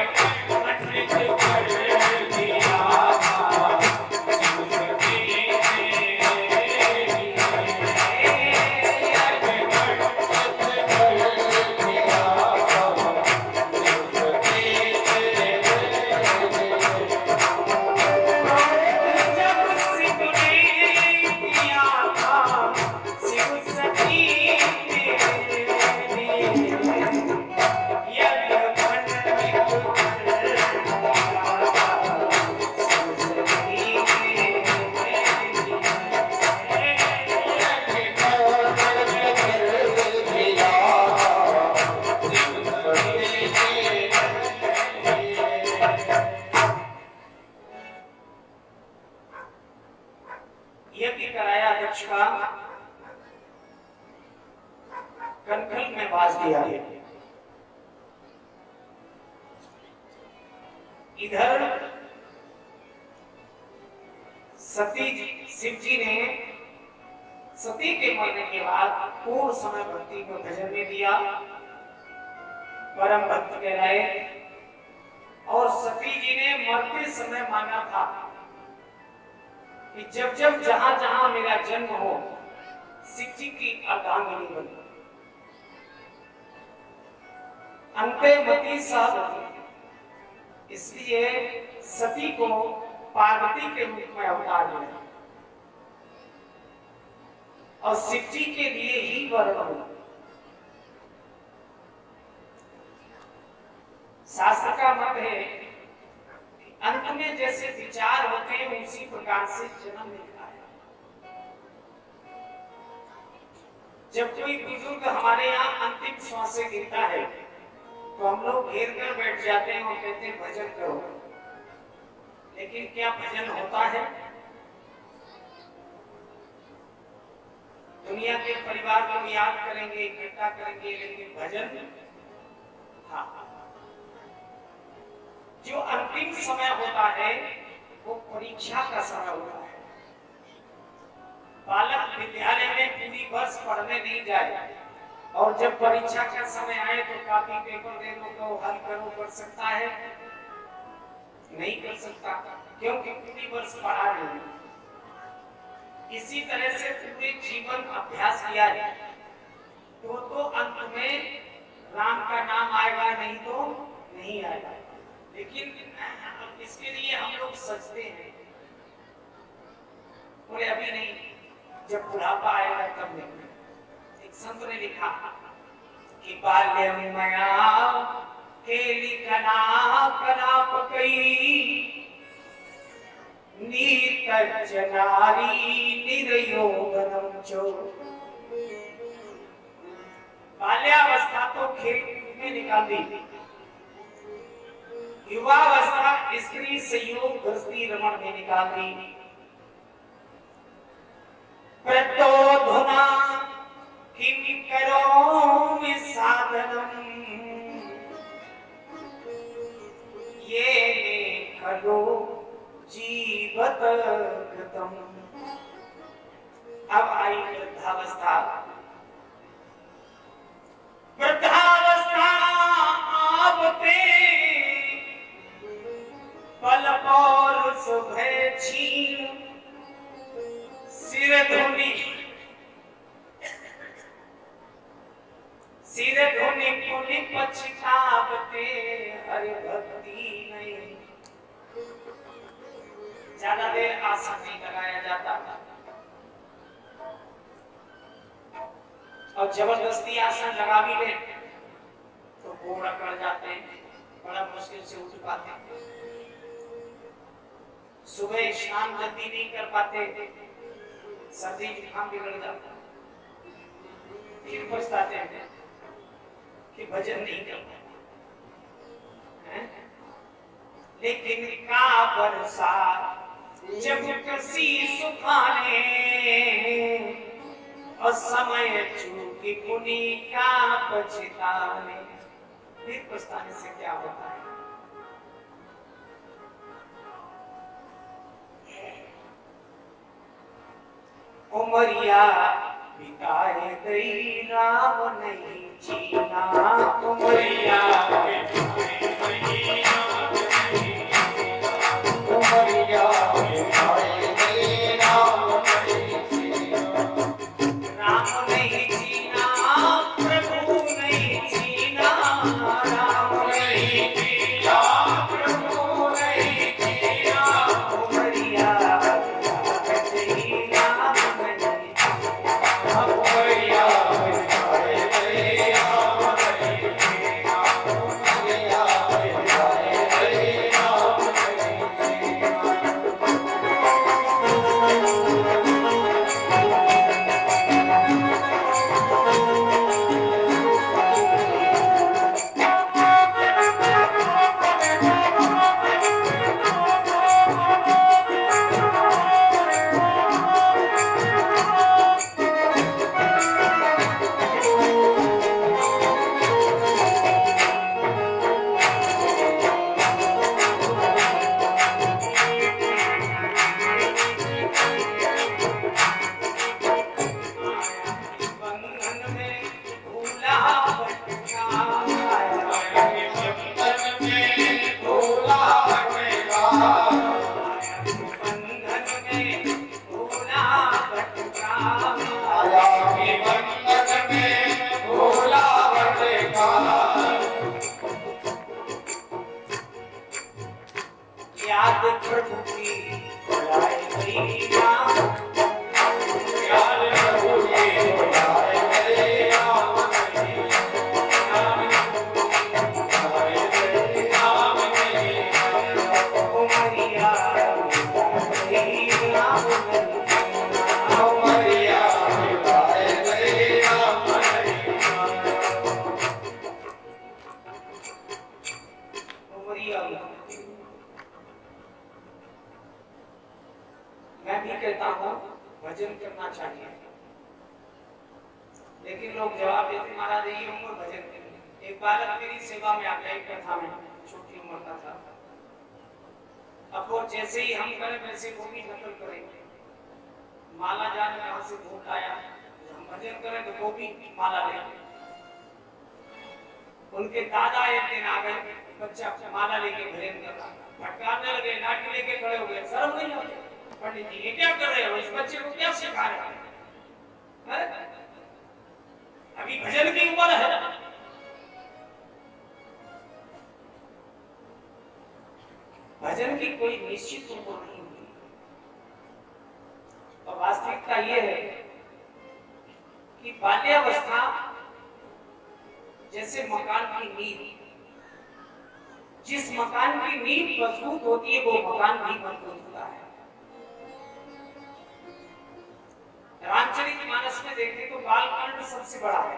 Speaker 1: पंडित कर दिया था शिव सती तेरे लिए, यज्ञ पंडित कर दिया था शिव सती तेरे लिए। जब शिव ने किया था शिव सती तेरे लिए, यज्ञ पंडित कर दिया था शिव सती यज्ञ कराया दक्ष का, कनखल में बाज दिया है। इधर सती शिव जी ने सती के मरने के बाद पूर्ण समय भक्ति को भजन में दिया, परम भक्त कहलाए। और सती जी ने मरते समय माना था कि जब जब जहां जहां मेरा जन्म हो शिव जी की अर्धांगिनी बनो। अंतेमती सावती, इसलिए सती को पार्वती के रूप में अवतार मिला और शिव जी के लिए ही वर्ण हुआ। शास्त्र का मत है कि अंत में जैसे विचार होते हैं उसी प्रकार से जन्म मिलता है। जब कोई बुजुर्ग हमारे यहाँ अंतिम श्वास से गिरता है तो हम लोग घेर कर बैठ जाते हैं और कहते हैं भजन करो, लेकिन क्या भजन होता है? दुनिया के परिवार को याद करेंगे, इकट्ठा करेंगे, लेकिन भजन, हाँ, जो अंतिम समय होता है वो परीक्षा का समय होता है। बालक विद्यालय में पूरी वर्ष पढ़ने नहीं जाए और जब परीक्षा का समय आए तो कॉपी पेपर दे दो तो हल करो, कर सकता है? नहीं कर सकता, क्योंकि पूरी वर्ष पढ़ा नहीं। इसी तरह से पूरे जीवन अभ्यास किया है तो अंत में राम का नाम आएगा, नहीं तो नहीं आएगा। लेकिन इसके लिए हम लोग सजते हैं, बोले अभी नहीं, जब बुढ़ापा आएगा तब नहीं। एक संत ने लिखा कि बाल्यम मया केली कनाप कई नीत नारी निर्योगनम चो। बाल्यावस्था तो खेल में निकाल दी, युवावस्था स्त्री संयोग गृहस्थी रमण में निकाल दी। प्रतोधुना किम करोमि साधनम ये खलो जीवत कृतम। अब आई वृद्धावस्था। वृद्धावस्था आपते पल पौरुष भय छीन, सिर धुनि कुनि पछतावते हरि भक्ति नहीं। ज्यादा देर आसन नहीं लगाया जाता और जबरदस्ती आसन लगा भी ले तो गोड़ अकड़ जाते हैं, बड़ा मुश्किल से उठ पाते हैं। सुबह स्नान जल्दी नहीं कर पाते, सर्दी जुकाम बिगड़ जाता, फिर पछताते हैं कि भजन नहीं कर पाए। लेकिन का बरसा जब किसी सुखाने और समय चूकी पुनी का पछताने। फिर पछताने से क्या होता है? उमरिया बिताए गई राम नहीं जीना, उमरिया बिताए गई राम नहीं जीना, उमरिया बिताए गई राम नहीं जीना, राम नहीं जीना प्रभु नहीं जीना, राम नहीं जीना प्रभु नहीं जीना, उमरिया बिताए गई राम नहीं जीना, उमरिया बिताए गई राम नहीं जीना, उमरिया बिताए गई राम नहीं बंधन में भूला भटका, बंधन में भूला भटका, बंधन में भूला भटका, बंधन में भूला भटका, याद प्रभु की बुलाए गई राम, याद प्रभु की बुलाए गई राम नहीं, बुलाए गई राम नहीं, उमरिया बिताए गई राम नहीं, उमरिया बिताए गई राम नहीं, उमरिया। मैं भी कहता हूँ भजन करना चाहिए, लेकिन लोग जवाब देते महाराज ये उम्र भजन करनी। एक बालक मेरी सेवा में आ गया, एक कथा में, छोटी उम्र का था। अब वो जैसे ही हम करें वैसे वो भी नकल करेंगे। माला जाने कहाँ से भूख आया, हम भजन करें तो वो भी माला लेंगे। उनके दादा एक दिन आ गए, बच्चा माला लेके भजन कर रहा, फटकारने लगे, लाठी लेके खड़े हो गए। शर्म नहीं आती? पंडित जी ये क्या कर रहे हो, इस बच्चे को क्या सिखा रहे हैं? अभी भजन की उम्र है। भजन की कोई निश्चित उम्र नहीं होती, और वास्तविकता ये है कि बाल्यावस्था जैसे मकान की नींव, जिस मकान की नींव मजबूत होती है वो मकान भी मजबूत होता है। रामचरितमानस में देखें तो बालकांड सबसे बड़ा है।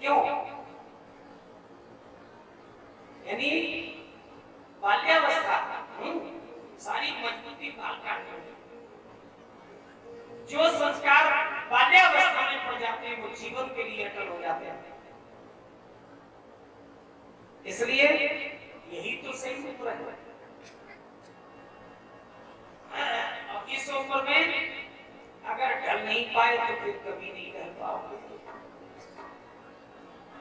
Speaker 1: क्यों? यानी बाल्यावस्था सारी मजबूती बालकांड में। जो संस्कार बाल्यावस्था में पड़ जाते हैं वो जीवन के लिए अटल हो जाते हैं। इसलिए यही तो सही उम्र है। इस उम्र में अगर ढल नहीं पाए तो फिर कभी नहीं ढल पाओगे।